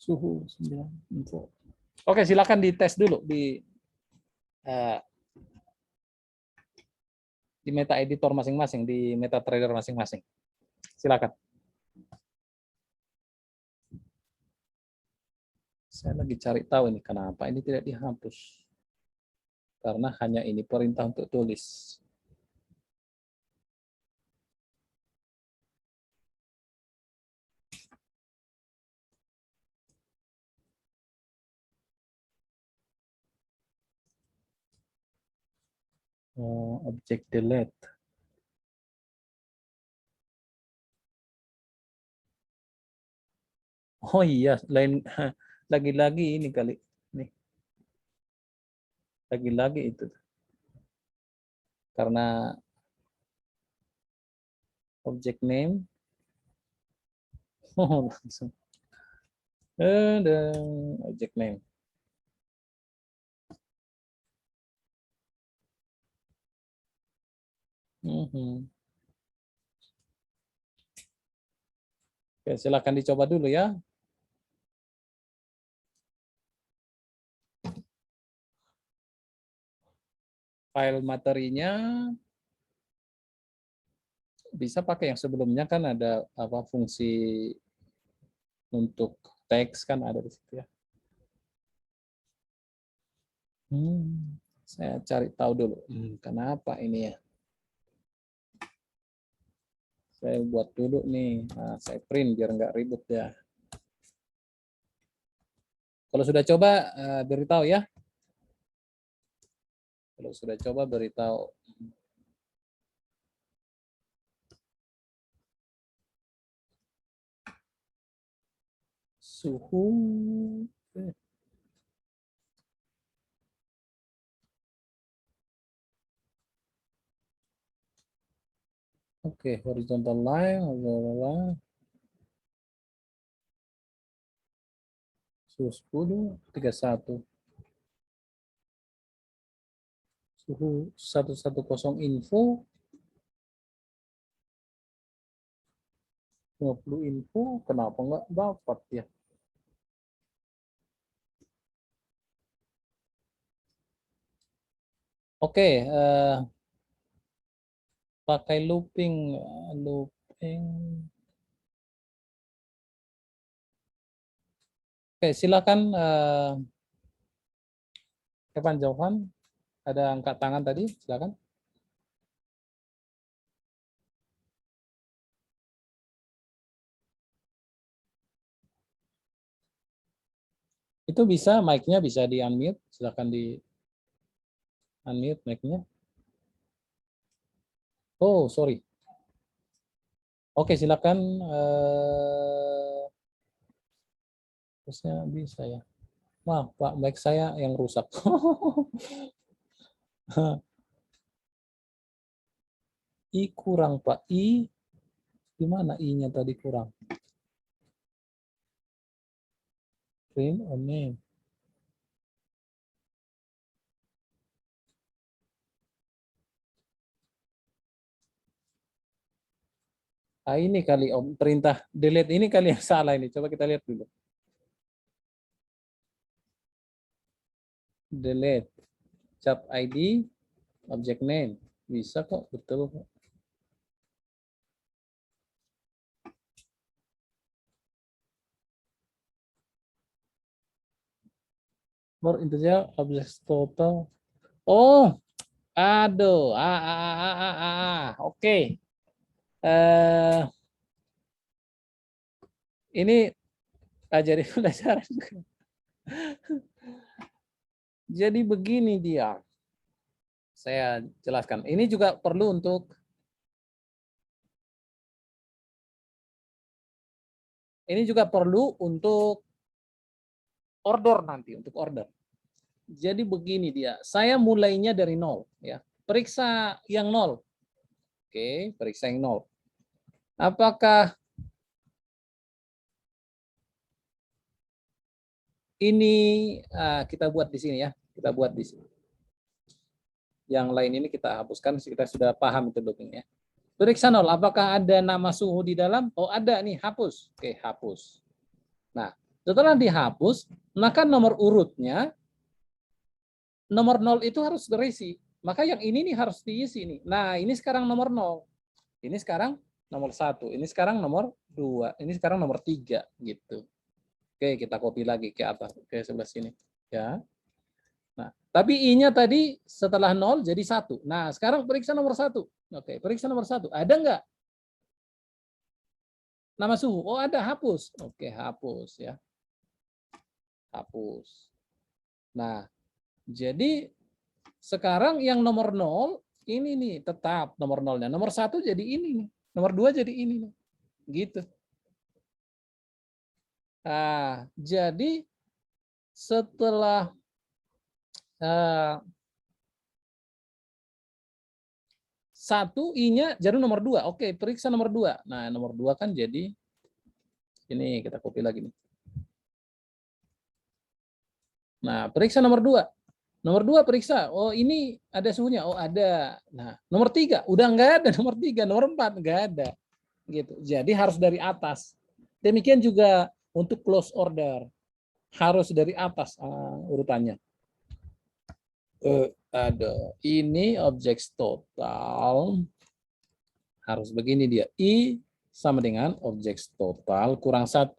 Suhu 9 info. Oke, silakan dites dulu di meta editor masing-masing, di MetaTrader masing-masing. Silakan. Saya lagi cari tahu ini kenapa ini tidak dihapus. Karena hanya ini perintah untuk tulis. Objek delete. Oh iya, lain lagi-lagi ini kali. Nih. Lagi-lagi itu. Karena objek name. Oh, langsung. Ada objek name. Oke, silakan dicoba dulu ya. File materinya bisa pakai yang sebelumnya, kan ada fungsi untuk teks kan ada di situ ya. Saya cari tahu dulu. Kenapa ini ya? Saya buat dulu nih. Nah, saya print biar nggak ribut ya. Kalau sudah coba, beritahu ya. Kalau sudah coba, beritahu. Suhu. Oke, horizontal line. Suhu 10, 31. Suhu 110 info. 50 info, kenapa nggak dapat ya? Oke, pakai looping. Oke, silakan Evan Jovan, ada angkat tangan tadi, silakan. Itu bisa, mic-nya bisa di unmute, silakan di unmute mic-nya. Oh, sorry. Oke, silakan. Terusnya bisa ya. Maaf, Pak, mic saya yang rusak. I kurang, Pak. I, gimana I-nya tadi kurang? Print on name. Ah, ini kali Om, perintah delete ini kali yang salah ini. Coba kita lihat dulu. Delete. Job ID, object name. Bisa kok, betul kok. More integer, object total. Oh, aduh. Oke. Ini jadi pelajaran. Jadi begini dia. Saya jelaskan. Ini juga perlu untuk order nanti, untuk order. Jadi begini dia. Saya mulainya dari 0 ya. Periksa yang 0. Oke, periksa yang 0. Apakah ini kita buat di sini ya? Kita buat di sini. Yang lain ini kita hapuskan, kita sudah paham itu loopingnya. Periksa 0, apakah ada nama suhu di dalam? Oh, ada nih, hapus. Oke, hapus. Nah, setelah dihapus, maka nomor urutnya, nomor 0 itu harus terisi. Maka yang ini nih harus diisi nih. Nah, ini sekarang nomor 0. Ini sekarang nomor 1. Ini sekarang nomor 2. Ini sekarang nomor 3 gitu. Oke, kita copy lagi ke atas, ke sebelah sini. Ya. Nah, tapi I-nya tadi setelah 0 jadi 1. Nah, sekarang periksa nomor 1. Oke, periksa nomor 1. Ada nggak nama suhu? Oh, ada, hapus. Oke, hapus ya. Hapus. Nah, jadi sekarang yang nomor 0 ini nih tetap nomor 0-nya. Nomor 1 jadi ini nih. Nomor 2 jadi ini nih. Gitu. Nah, jadi setelah satu I-nya jadi nomor 2. Oke, periksa nomor 2. Nah, nomor 2 kan jadi ini, kita copy lagi nih. Nah, periksa nomor 2. Nomor 2 periksa. Oh, ini ada suhunya. Oh, ada. Nah, nomor 3 udah enggak ada, nomor 3, nomor 4 enggak ada. Gitu. Jadi harus dari atas. Demikian juga untuk close order. Harus dari atas urutannya. Ada. Ini objek total. Harus begini dia. I sama dengan objek total kurang 1.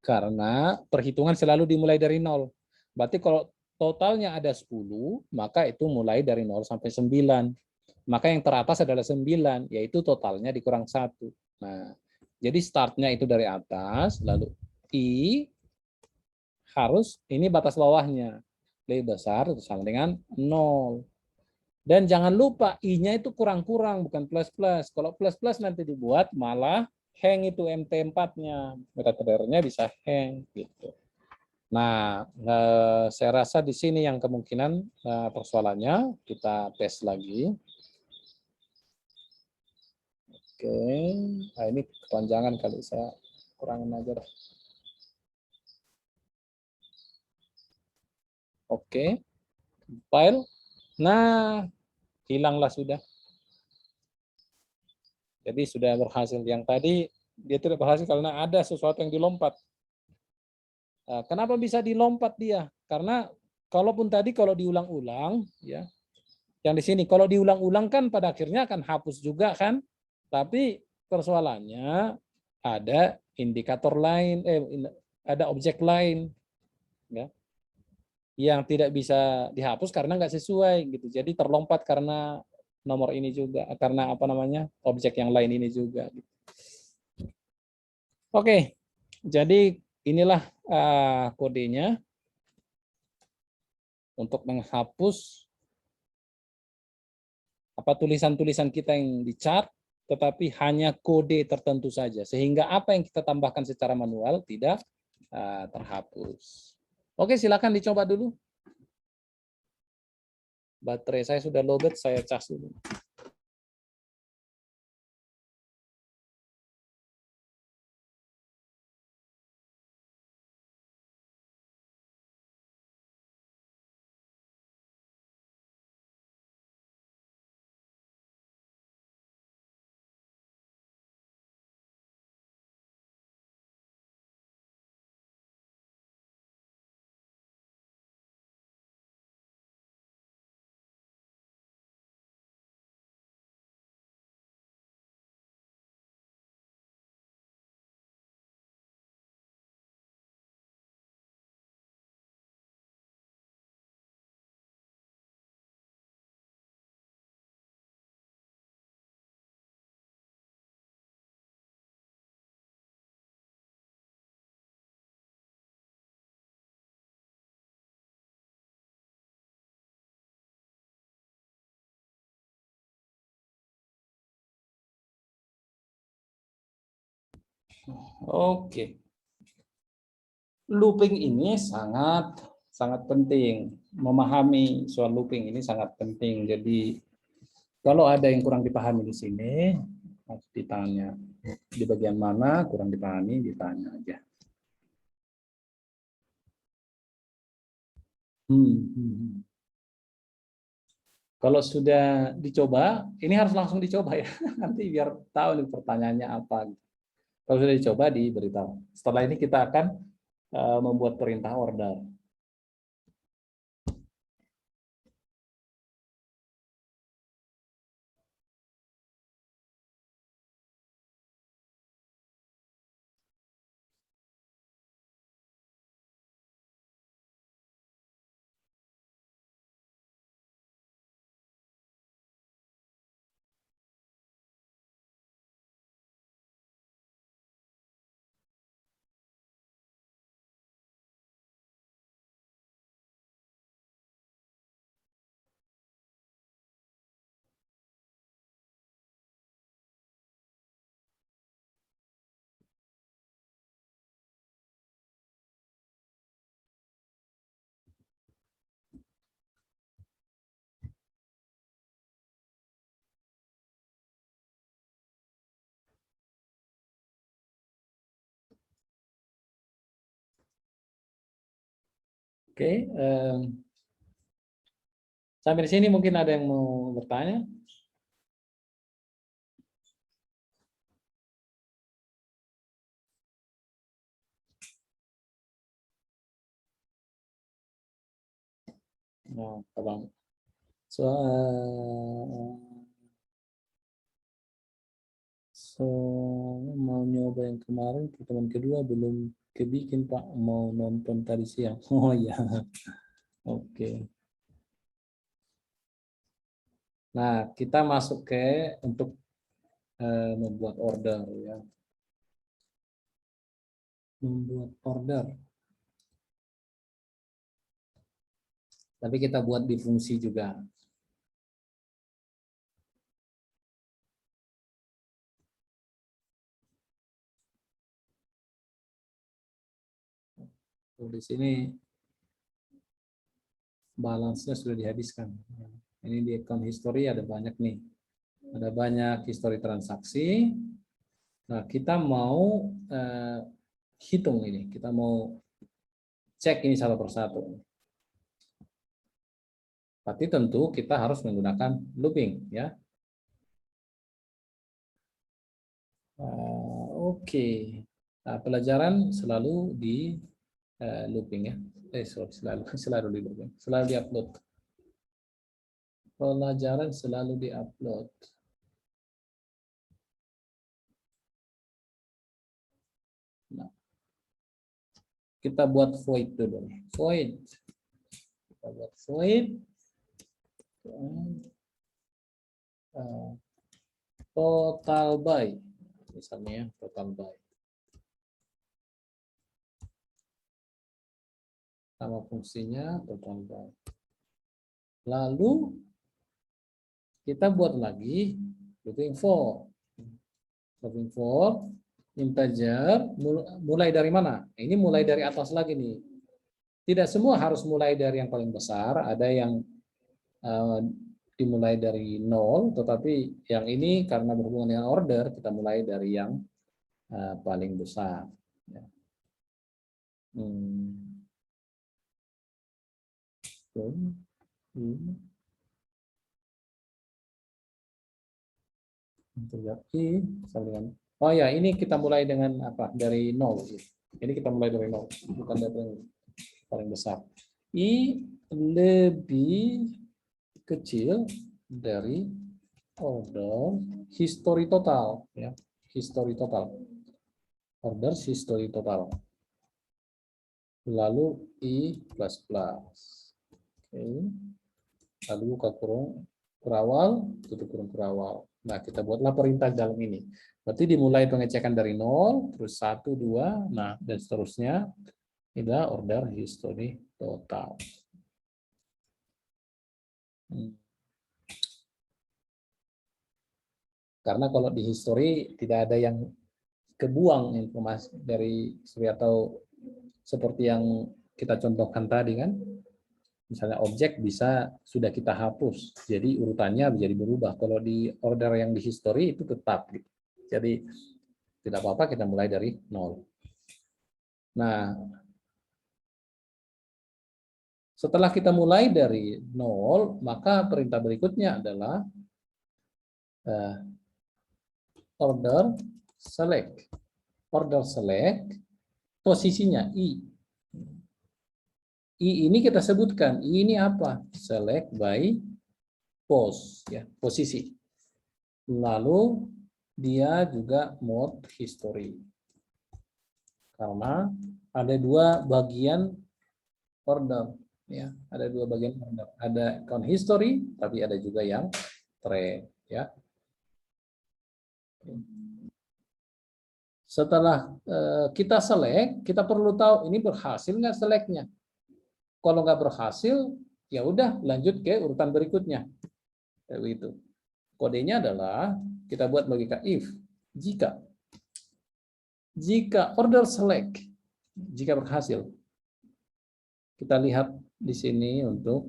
Karena perhitungan selalu dimulai dari 0. Berarti kalau totalnya ada 10, maka itu mulai dari 0 sampai 9. Maka yang teratas adalah 9, yaitu totalnya dikurang 1. Nah, jadi startnya itu dari atas, lalu I harus, ini batas bawahnya, lebih besar atau sama dengan 0. Dan jangan lupa I-nya itu kurang-kurang, bukan plus-plus. Kalau plus-plus nanti dibuat malah hang itu MT4-nya. Metadata-nya bisa hang gitu. Nah, saya rasa di sini yang kemungkinan persoalannya kita tes lagi. Oke, nah ini kepanjangan kali, saya kurangin aja. Oke, file. Nah, hilanglah sudah. Jadi sudah berhasil. Yang tadi dia tidak berhasil karena ada sesuatu yang dilompat. Kenapa bisa dilompat dia? Karena kalaupun tadi kalau diulang-ulang, ya, yang di sini kalau diulang-ulang kan pada akhirnya akan hapus juga kan? Tapi persoalannya ada indikator lain, ada objek lain, ya, yang tidak bisa dihapus karena nggak sesuai gitu. Jadi terlompat karena nomor ini juga, karena apa namanya objek yang lain ini juga. Gitu. Oke, jadi inilah kodenya untuk menghapus apa tulisan-tulisan kita yang di chart, tetapi hanya kode tertentu saja, sehingga apa yang kita tambahkan secara manual tidak terhapus. Oke, silakan dicoba dulu. Baterai saya sudah lowbat, saya cas dulu. Oke. Looping ini sangat penting. Memahami soal looping ini sangat penting. Jadi kalau ada yang kurang dipahami di sini, harus ditanya. Di bagian mana kurang dipahami, ditanya aja. Kalau sudah dicoba, ini harus langsung dicoba ya. Nanti biar tahu nih pertanyaannya apa. Kalau sudah dicoba, diberitahu. Setelah ini kita akan membuat perintah order. Oke, sampai di sini mungkin ada yang mau bertanya? Nah, abang. So, mau nyoba yang kemarin, pertemuan kedua belum kebikin Pak, mau nonton tadi siang. Oh iya. Oke. Nah, kita masuk ke untuk membuat order ya. Membuat order. Tapi kita buat di fungsi juga. Di sini balance-nya sudah dihabiskan. Ini di account history ada banyak nih. Ada banyak history transaksi. Nah, kita mau hitung ini. Kita mau cek ini satu persatu. Tapi tentu kita harus menggunakan looping ya. Oke. Nah, pelajaran selalu di looping ya. Selalu di looping. Selalu di upload. Pelajaran selalu di upload. Nah, kita buat void dulu. Void. Kita buat void. Total by. Misalnya total by. Sama fungsinya total by. Lalu kita buat lagi looking for. Looking for integer mulai dari mana? Ini mulai dari atas lagi nih. Tidak semua harus mulai dari yang paling besar, ada yang dimulai dari 0, tetapi yang ini karena berhubungan dengan order, kita mulai dari yang paling besar. Oh ya, ini kita mulai dengan apa? Dari 0. Ini kita mulai dari 0, bukan dari yang paling besar. I lebih kecil dari order history total ya, history total. Order history total. Lalu I++. Oke. Lalu buka kurung kurawal, tutup kurung kurawal. Nah, kita buatlah perintah dalam ini. Berarti dimulai pengecekan dari 0, terus 1, 2, nah, dan seterusnya. Inilah order history total. Karena kalau di history tidak ada yang kebuang informasi dari history atau seperti yang kita contohkan tadi kan. Misalnya objek bisa sudah kita hapus, jadi urutannya menjadi berubah. Kalau di order yang di history itu tetap. Gitu. Jadi tidak apa-apa kita mulai dari 0. Nah, setelah kita mulai dari 0, maka perintah berikutnya adalah order select. Order select, posisinya I. I ini kita sebutkan, I ini apa? Select by pos, ya, posisi. Lalu dia juga mode history. Karena ada dua bagian order, ya, ada dua bagian order. Ada count history, tapi ada juga yang trade, ya. Setelah kita select, kita perlu tahu ini berhasil nggak selectnya. Kalau nggak berhasil, ya udah lanjut ke urutan berikutnya. Itu. Kodenya adalah kita buat logika if. Jika order select, jika berhasil, kita lihat di sini untuk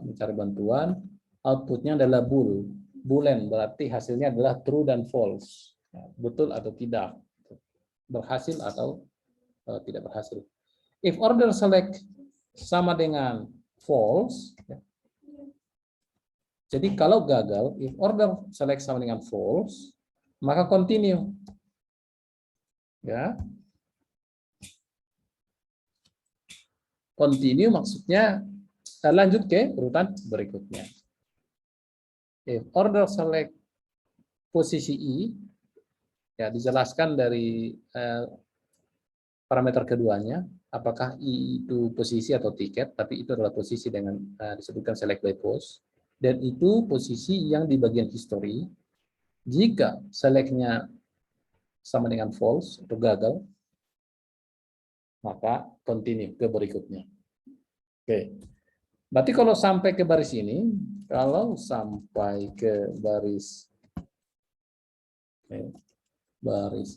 mencari bantuan, outputnya adalah boolean, berarti hasilnya adalah true dan false, betul atau tidak, berhasil atau tidak berhasil. If order select sama dengan false, jadi kalau gagal, if order select sama dengan false, maka continue. Ya. Continue maksudnya lanjut ke urutan berikutnya. If order select posisi I, ya dijelaskan dari parameter keduanya, apakah I itu posisi atau tiket, tapi itu adalah posisi dengan disebutkan select by post, dan itu posisi yang di bagian history. Jika selectnya sama dengan false atau gagal, maka continue ke berikutnya. Oke, berarti kalau sampai ke baris ini, kalau sampai ke baris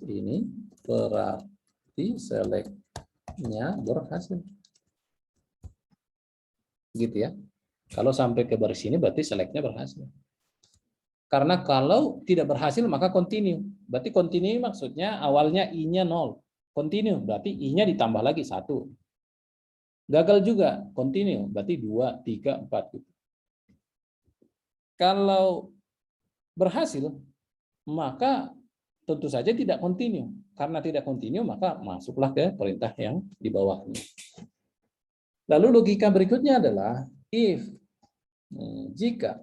ini, berarti select-nya berhasil. Gitu ya. Kalau sampai ke baris ini berarti select-nya berhasil. Karena kalau tidak berhasil maka continue. Berarti continue maksudnya awalnya I-nya 0. Continue berarti I-nya ditambah lagi 1. Gagal juga, continue berarti 2, 3, 4 gitu. Kalau berhasil maka tentu saja tidak continue. Karena tidak continue maka masuklah ke perintah yang di bawahnya. Lalu logika berikutnya adalah if, jika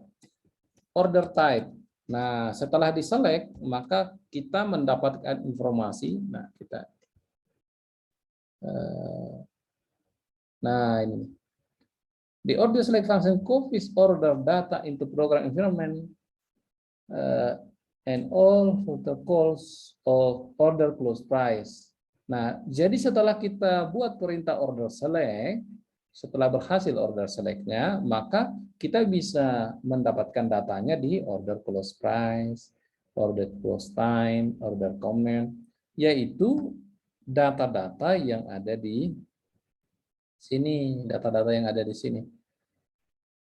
order type. Nah, setelah diselect, maka kita mendapatkan informasi. Nah, ini. The order select function copies order data into program environment and all filter calls of order close price. Nah, jadi setelah kita buat perintah order select, setelah berhasil order select-nya, maka kita bisa mendapatkan datanya di order close price, order close time, order comment, yaitu data-data yang ada di sini, data-data yang ada di sini.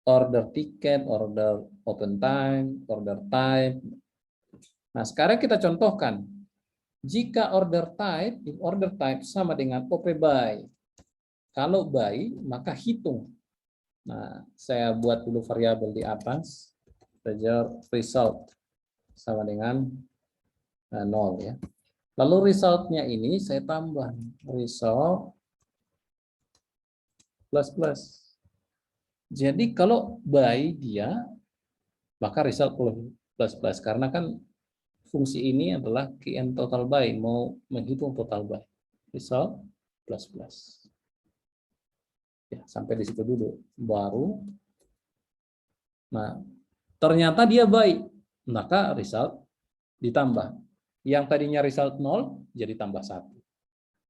Order ticket, order open time, order type. Nah, sekarang kita contohkan. Jika order type, if order type sama dengan OP by. Kalau by, maka hitung. Nah, saya buat dulu variabel di atas. Result sama dengan 0 ya. Lalu resultnya ini saya tambah result plus. Jadi kalau by dia, maka result plus. Karena kan fungsi ini adalah key and total by, mau menghitung total by. Result plus. Ya, sampai di situ dulu. Baru, nah, ternyata dia by, maka result ditambah. Yang tadinya result 0, jadi tambah 1.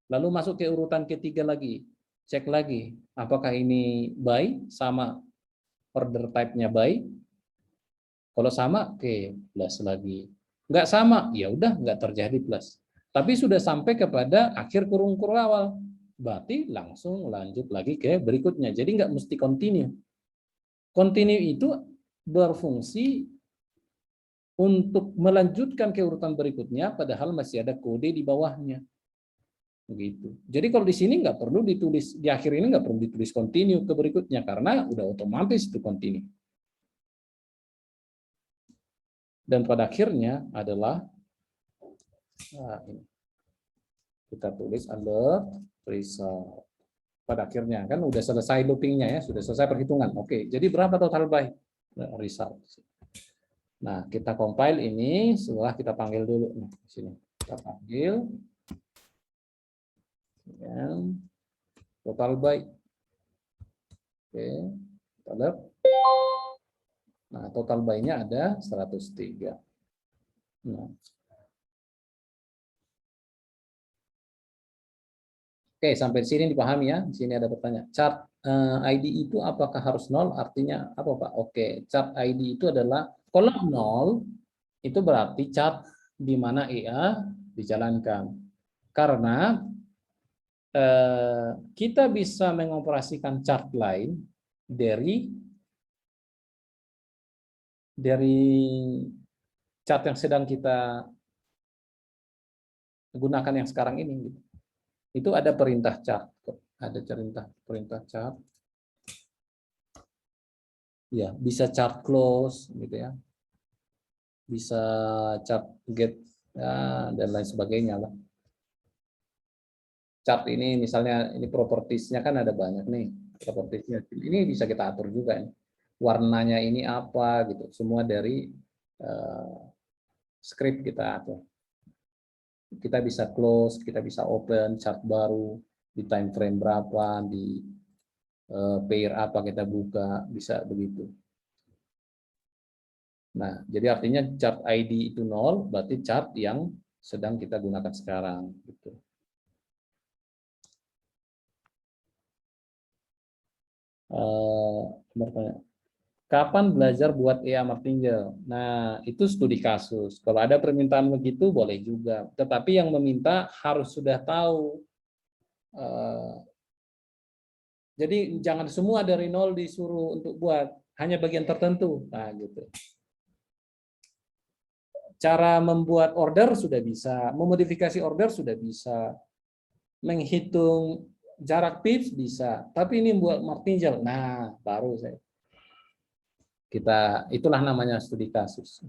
Lalu masuk ke urutan ketiga lagi. Cek lagi, apakah ini by, sama order type-nya by. Kalau sama, oke, plus lagi. Nggak sama, ya udah nggak terjadi plus. Tapi sudah sampai kepada akhir kurung awal. Berarti langsung lanjut lagi ke berikutnya. Jadi nggak mesti continue. Continue itu berfungsi untuk melanjutkan ke urutan berikutnya, padahal masih ada kode di bawahnya. Begitu. Jadi kalau di sini nggak perlu ditulis, di akhir ini nggak perlu ditulis continue ke berikutnya, karena udah otomatis itu continue. Dan pada akhirnya adalah, nah ini, kita tulis under result. Pada akhirnya kan udah selesai loopingnya ya, sudah selesai perhitungan. Oke, jadi berapa total by result? Nah, kita compile ini setelah kita panggil dulu. Nah, sini kita panggil yang total by. Oke, kita lihat. Nah, total by-nya ada 103. Nah. Oke, sampai sini dipahami ya. Di sini ada pertanyaan. Chart ID itu apakah harus 0? Artinya apa, Pak? Oke, chart ID itu adalah kalau 0 itu berarti chart di mana EA dijalankan. Karena kita bisa mengoperasikan chart lain dari chart yang sedang kita gunakan yang sekarang ini. Itu ada perintah chart, ada perintah chart. Ya, bisa chart close gitu ya. Bisa chart get ya, dan lain sebagainya lah. Chart ini misalnya ini propertiesnya kan ada banyak nih, propertiesnya. Ini bisa kita atur juga nih. Warnanya ini apa gitu, semua dari script kita atur. Kita bisa close, kita bisa open chart baru, di time frame berapa, di pair apa kita buka, bisa begitu. Nah, jadi artinya chart ID itu 0, berarti chart yang sedang kita gunakan sekarang. Gitu. Bertanya, kapan belajar buat EA martingale? Nah, itu studi kasus. Kalau ada permintaan begitu, boleh juga. Tetapi yang meminta harus sudah tahu. Jadi jangan semua dari nol disuruh untuk buat, hanya bagian tertentu. Nah, gitu. Cara membuat order sudah bisa, memodifikasi order sudah bisa, menghitung jarak pips bisa, tapi ini buat martingale. Nah, baru kita itulah namanya studi kasus.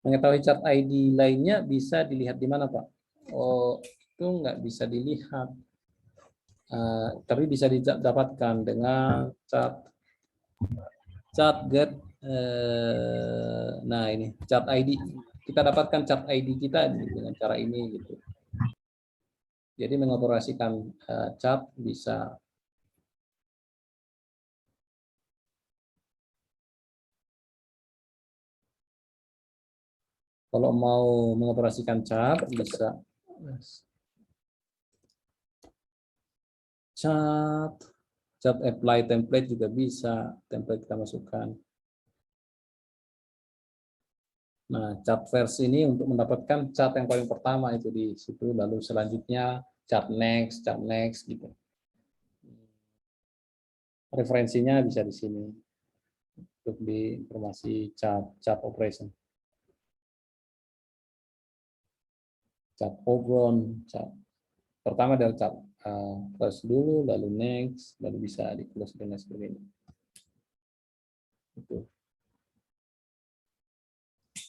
Mengetahui chart ID lainnya bisa dilihat di mana, Pak? Oh, itu nggak bisa dilihat. Tapi bisa didapatkan dengan chart get. Nah, ini chart ID. Kita dapatkan chart ID kita dengan cara ini gitu. Jadi mengoperasikan chart bisa. Kalau mau mengoperasikan chart bisa chart apply template juga bisa, template kita masukkan. Nah, chart versi ini untuk mendapatkan chart yang paling pertama itu di situ, lalu selanjutnya chart next gitu. Referensinya bisa di sini untuk di informasi chart operation. Chart overall, chart pertama dari chart first dulu, lalu next, lalu bisa di close dan lain sebagainya. Itu.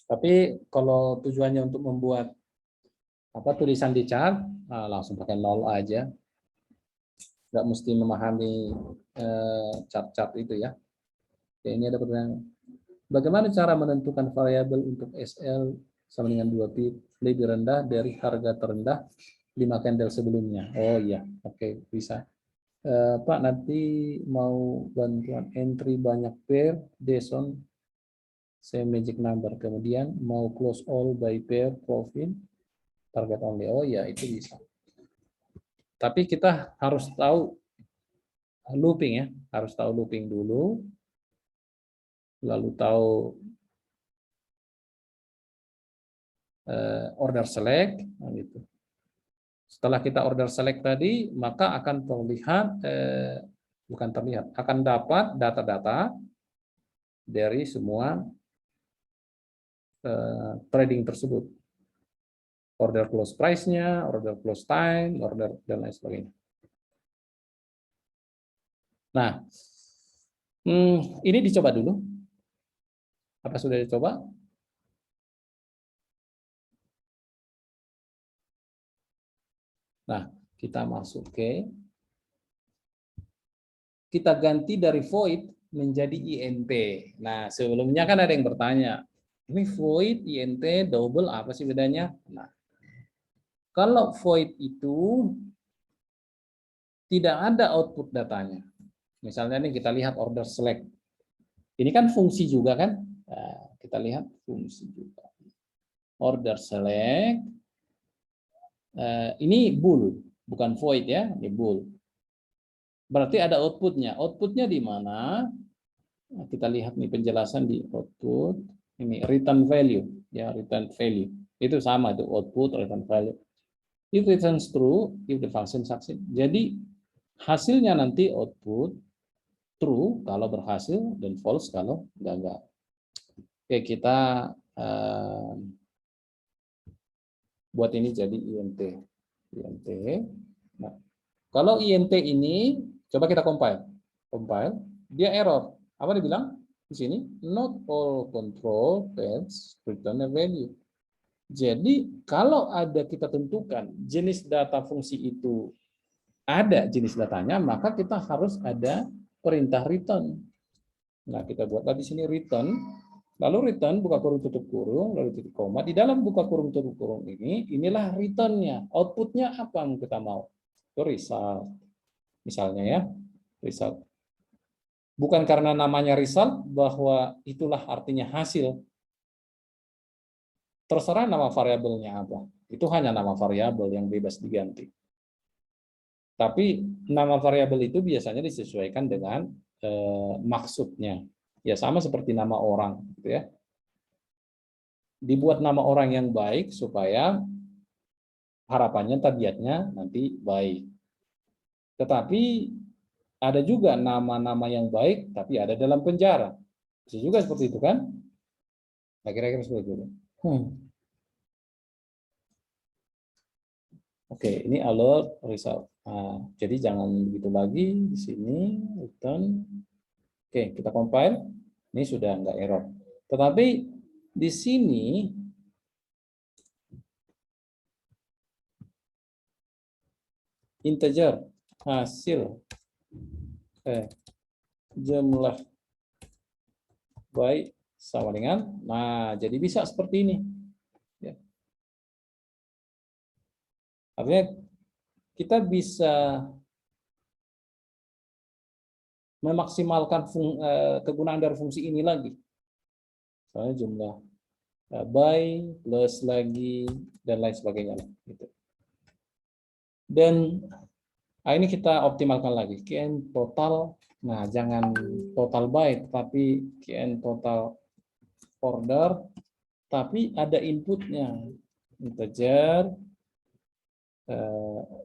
Tapi kalau tujuannya untuk membuat tulisan di chart, langsung pakai 0 aja. Nggak mesti memahami chart-chart itu ya. Oke, ini ada pertanyaan. Bagaimana cara menentukan variabel untuk SL sama dengan 2 pip lebih rendah dari harga terendah 5 candle sebelumnya? Oh iya, oke, bisa. Pak, nanti mau bantuan entry banyak pair, Deson, saya magic number. Kemudian mau close all by pair, profit, target only. Oh iya, itu bisa. Tapi kita harus tahu looping ya, harus tahu looping dulu, lalu tahu order select, nah gitu. Setelah kita order select tadi, maka akan terlihat, akan dapat data-data dari semua trading tersebut. Order close price-nya, order close time, order dan lain sebagainya. Nah, ini dicoba dulu. Apa sudah dicoba? Nah, kita masuk ke, kita ganti dari void menjadi INT. Nah, sebelumnya kan ada yang bertanya, ini void, INT, double, apa sih bedanya? Nah, kalau void itu tidak ada output datanya. Misalnya nih kita lihat order select. Ini kan fungsi juga kan? Nah, kita lihat fungsi juga. Order select. Ini bool, bukan void ya, ini bool. Berarti ada outputnya. Outputnya di mana? Nah, kita lihat nih penjelasan di output. Ini return value, ya return value. Itu sama itu output return value. If returns true, if the function succeed. Jadi hasilnya nanti output true kalau berhasil dan false kalau gagal. Oke, kita buat ini jadi INT. INT. Nah, kalau INT ini coba kita compile. Compile, dia error. Apa dibilang? Di sini not all control paths return a value. Jadi kalau ada kita tentukan jenis data fungsi itu ada jenis datanya, maka kita harus ada perintah return. Nah, kita buatlah di sini return Lalu return buka kurung tutup kurung, lalu titik koma. Di dalam buka kurung tutup kurung ini, inilah returnnya. Outputnya apa yang kita mau? Itu result. Misalnya ya, result. Bukan karena namanya result, bahwa itulah artinya hasil. Terserah nama variabelnya apa. Itu hanya nama variabel yang bebas diganti. Tapi nama variabel itu biasanya disesuaikan dengan maksudnya. Ya sama seperti nama orang, gitu ya. Dibuat nama orang yang baik supaya harapannya tabiatnya nanti baik. Tetapi ada juga nama-nama yang baik tapi ada dalam penjara. Bisa juga seperti itu kan? Nah, kira-kira seperti itu. Oke, ini alert result. Nah, jadi jangan begitu lagi di sini return. Oke, kita compile. Ini sudah enggak error. Tetapi di sini integer hasil jumlah baik sama dengan, nah jadi bisa seperti ini ya. Artinya kita bisa memaksimalkan kegunaan dari fungsi ini lagi. Soalnya jumlah by plus lagi dan lain sebagainya gitu. Dan ini kita optimalkan lagi kn total. Nah, jangan total by tapi kn total order, tapi ada inputnya integer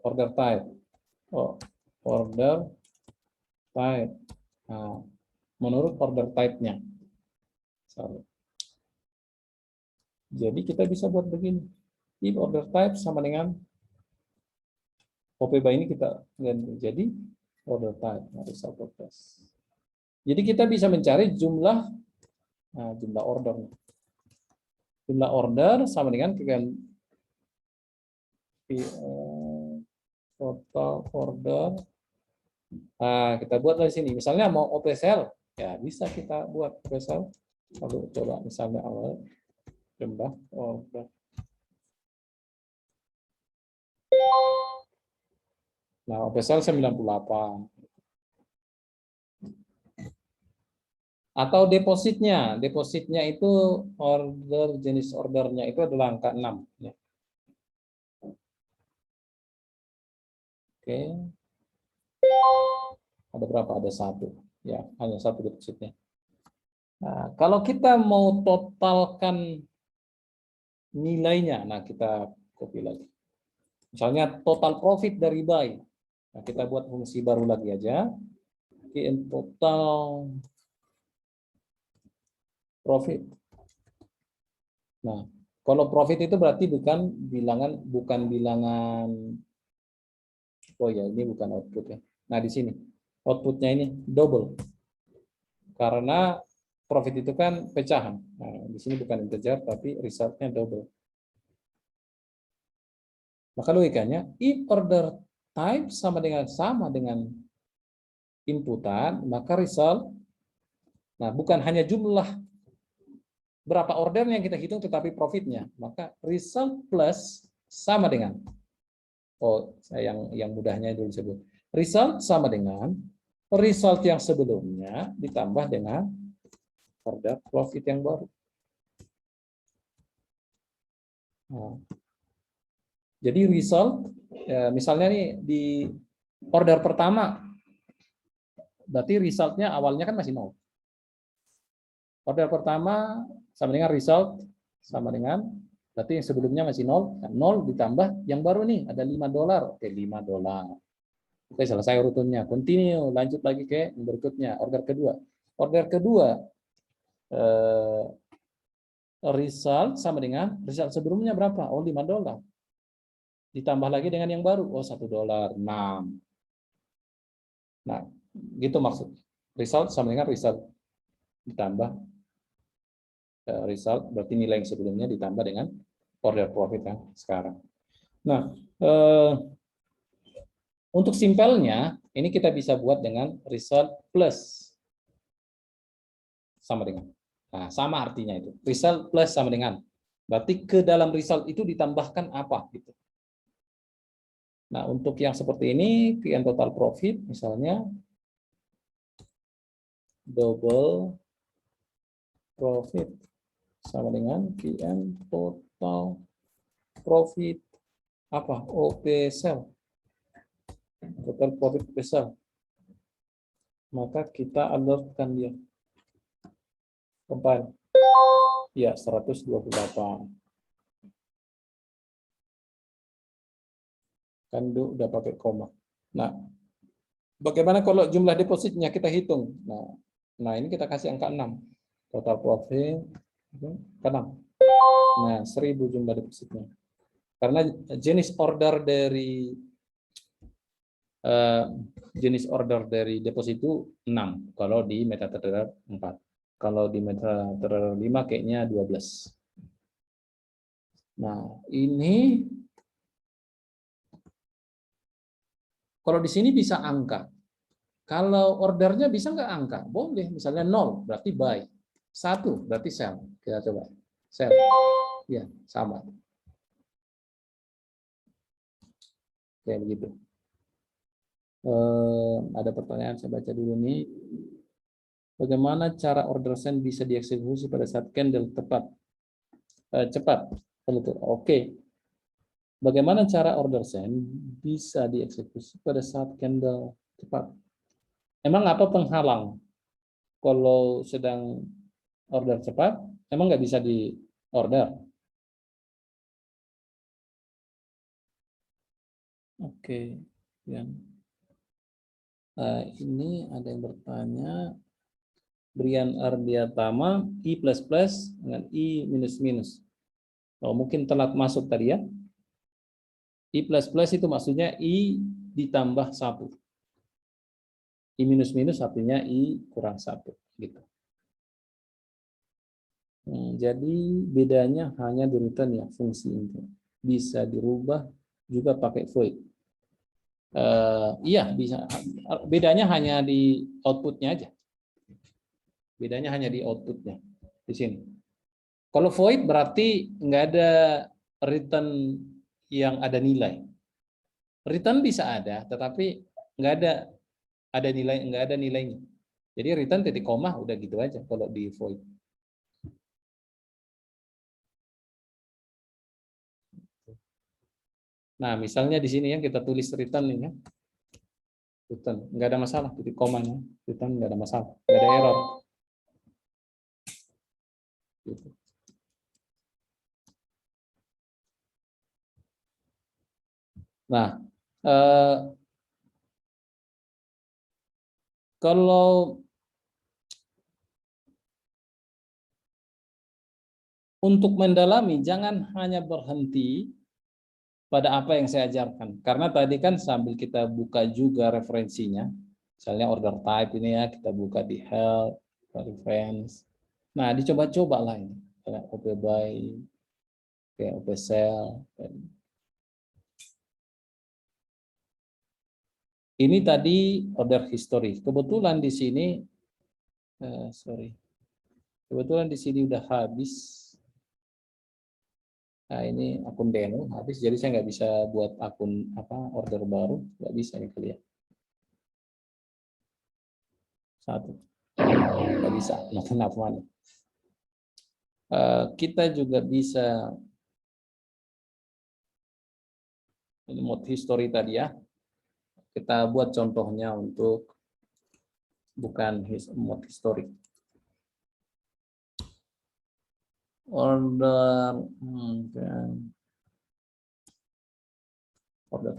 order type. Order type. Nah, menurut order type-nya. Jadi kita bisa buat begini. If order type sama dengan OP by ini kita ganti jadi order type result test. Jadi kita bisa mencari jumlah order. Jumlah order sama dengan total order. Nah, kita buat dari sini. Misalnya mau OPSL, ya bisa kita buat OPSL. Lalu coba misalnya awal jumlah order. Nah, OPSL 98. Atau depositnya. Depositnya itu order, jenis ordernya itu adalah angka 6. Ya. Oke. Ada berapa? Ada 1. Ya, hanya 1 depositnya. Nah, kalau kita mau totalkan nilainya, nah kita copy lagi. Misalnya total profit dari buy. Nah, kita buat fungsi baru lagi aja. In total profit. Nah, kalau profit itu berarti bukan bilangan. Oh ya, ini bukan output ya. Nah, di sini outputnya ini double. Karena profit itu kan pecahan. Nah, di sini bukan integer tapi resultnya double. Maka logikanya if order type sama dengan inputan, maka result, nah bukan hanya jumlah berapa order yang kita hitung tetapi profitnya, maka result plus sama dengan, yang mudahnya dulu disebut result sama dengan result yang sebelumnya ditambah dengan order profit yang baru. Nah, jadi result, misalnya nih di order pertama, berarti resultnya awalnya kan masih 0. Order pertama sama dengan result sama dengan, berarti yang sebelumnya masih 0. 0 ditambah yang baru nih, ada $5. Oke, $5. Oke, selesai urutannya. Continue, lanjut lagi ke berikutnya, order kedua. Order kedua, result sama dengan result sebelumnya berapa? Oh, $5. Ditambah lagi dengan yang baru, oh $1, 6. Nah, gitu maksud. Result sama dengan result ditambah result, berarti nilai yang sebelumnya ditambah dengan order profit yang sekarang. Nah, untuk simpelnya, ini kita bisa buat dengan result plus sama dengan. Nah, sama artinya itu. Result plus sama dengan. Berarti ke dalam result itu ditambahkan apa gitu. Nah, untuk yang seperti ini, PN total profit misalnya double profit sama dengan PN total profit apa? OP sell. Total profit OP sell. Maka kita alertkan dia. Compile. Ya, 128. Kan udah pakai koma. Nah, bagaimana kalau jumlah depositnya kita hitung? Nah ini kita kasih angka 6. Total profit ke 6. Nah, 1000 jumlah depositnya. Karena jenis order dari deposit itu 6 kalau di MetaTrader 4. Kalau di MetaTrader 5 kayaknya 12. Nah, ini kalau di sini bisa angka. Kalau ordernya bisa nggak angka? Boleh, misalnya 0 berarti buy, 1 berarti sell. Kita coba sell, ya sama. Kayak begitu. Ada pertanyaan, saya baca dulu nih. Bagaimana cara order send bisa dieksekusi pada saat candle tepat? Cepat. Oke. Bagaimana cara order send bisa dieksekusi pada saat candle cepat? Emang apa penghalang? Kalau sedang order cepat, emang nggak bisa di order? Oke, ya. Ini ada yang bertanya, Brian Ardiatama, I++ dengan I minus-minus. Oh, mungkin telat masuk tadi ya. I++ itu maksudnya I ditambah 1. I minus-minus artinya I kurang 1. Gitu. Jadi bedanya hanya di return ya, fungsi ini. Bisa dirubah juga pakai void. Iya, bisa. Bedanya hanya di outputnya aja. Bedanya hanya di outputnya di sini. Kalau void berarti nggak ada return yang ada nilai. Return bisa ada, tetapi nggak ada nilainya. Jadi return titik koma udah gitu aja kalau di void. Nah, misalnya di sini ya kita tulis return ini ya. Return nggak ada masalah, titik komanya return nggak ada masalah, nggak ada error. Gitu. Nah, kalau untuk mendalami jangan hanya berhenti pada apa yang saya ajarkan. Karena tadi kan sambil kita buka juga referensinya, misalnya order type ini ya, kita buka di help, reference. Nah, dicoba-coba lah ini. Kayak OP buy, kayak OP sell. Ini tadi order history. Kebetulan di sini, kebetulan di sini udah habis. Nah, ini akun demo habis, jadi saya nggak bisa buat akun order baru, nggak bisa nih kalian. Satu, nggak bisa. Kenapa? Kita juga bisa ini mode history tadi ya. Kita buat contohnya untuk bukan mode history. Order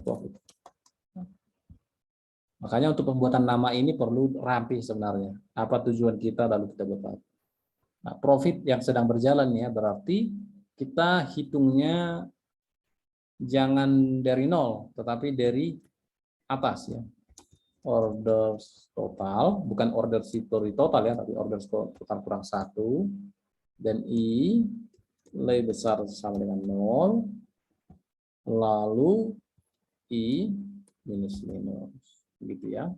profit. Makanya untuk pembuatan nama ini perlu rapi sebenarnya. Apa tujuan kita lalu kita buat. Nah, profit yang sedang berjalan ya berarti kita hitungnya jangan dari nol, tetapi dari atas ya. Order total, bukan order history total ya, tapi order total kurang 1, dan I lebih besar sama dengan 0, lalu I minus-minus, gitu ya.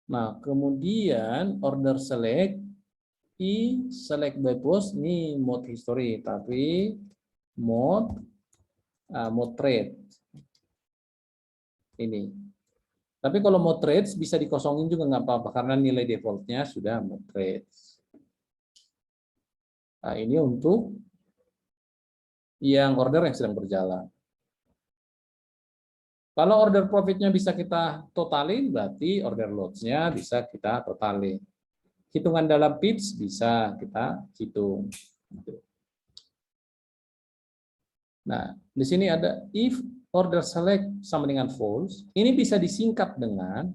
Nah, kemudian order select select by post ini mode history, tapi mode trade ini. Tapi kalau mode trades bisa dikosongin juga nggak apa-apa karena nilai defaultnya sudah mode trades. Nah, ini untuk yang order yang sedang berjalan. Kalau order profitnya bisa kita totalin, berarti order loads-nya bisa kita totalin. Hitungan dalam pips bisa kita hitung. Nah, di sini ada if order select sama dengan false, ini bisa disingkat dengan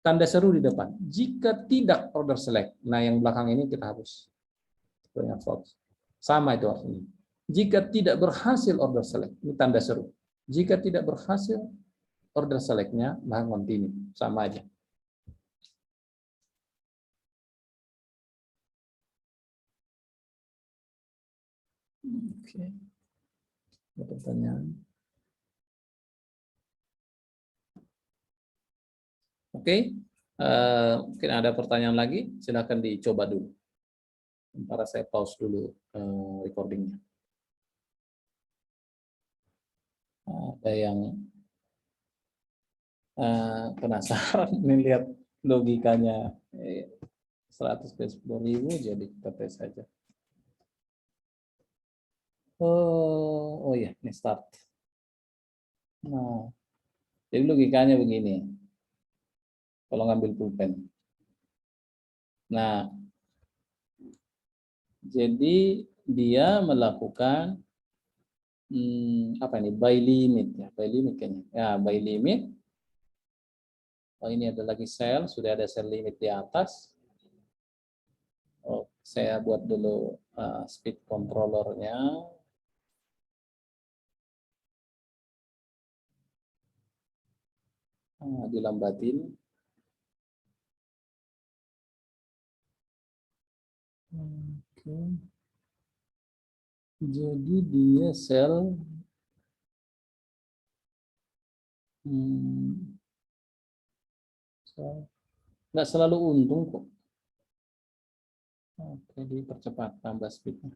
tanda seru di depan. Jika tidak order select, nah yang belakang ini kita hapus. False. Sama itu artinya. Jika tidak berhasil order select, ini tanda seru. Jika tidak berhasil, order select-nya bahan continue. Sama aja. Oke. Ada pertanyaan? Oke. Mungkin ada pertanyaan lagi. Silakan dicoba dulu. Sementara saya pause dulu recordingnya. Ada yang penasaran nih lihat logikanya 110.000 jadi kita tes saja. Oh ya, ini start. Nah, jadi logikanya begini. Kalau ngambil pulpen. Nah, jadi dia melakukan apa ini? Buy limit ya, buy limit kayaknya. Ya, buy limit. Oh, ini ada lagi sell, sudah ada sell limit di atas. Oh, saya buat dulu speed controllernya. Dilambatin. Oke. Jadi dia sell nggak selalu untung kok. Oke, dipercepat tambah speednya.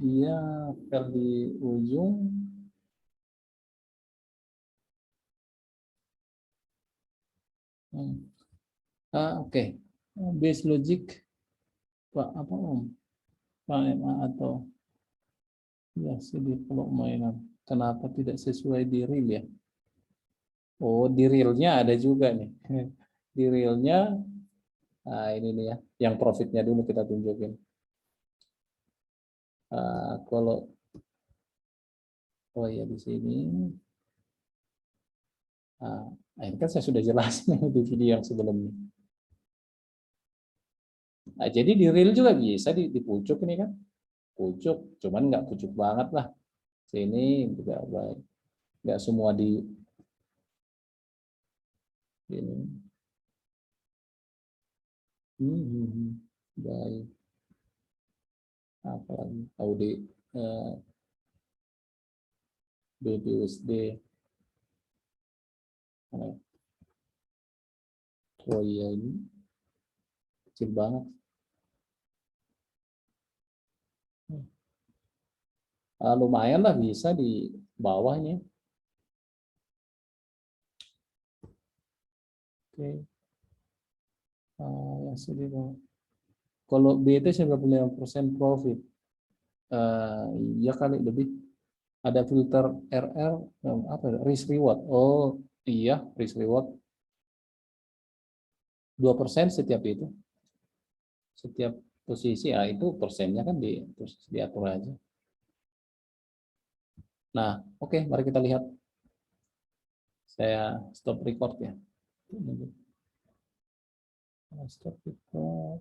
Dia sell di ujung. Oke. Base logic Pak apa Om? Pak MA atau ya sedih kalau mainan. Kenapa tidak sesuai di real ya? Oh, di realnya ada juga nih. Di realnya, nah ini nih ya, yang profitnya dulu kita tunjukin. Kalau oh ya di sini, ini kan saya sudah jelasin di video yang sebelumnya. Nah, jadi di real juga bisa di pucuk ini kan, pucuk, cuman nggak pucuk banget lah. Sini juga baik, nggak semua di ini. Baik. Apalagi audit BBUSD. Oh iya ini kecil banget. Lumayan lah bisa di bawahnya. Oke. Yang sedih banget. Kalau BT 95% profit. Ya kali lebih. Ada filter RR apa risk reward. Oh iya risk reward 2% setiap itu. Setiap posisi ya itu persennya kan diatur aja. Nah, oke, mari kita lihat. Saya stop record ya. Stop record.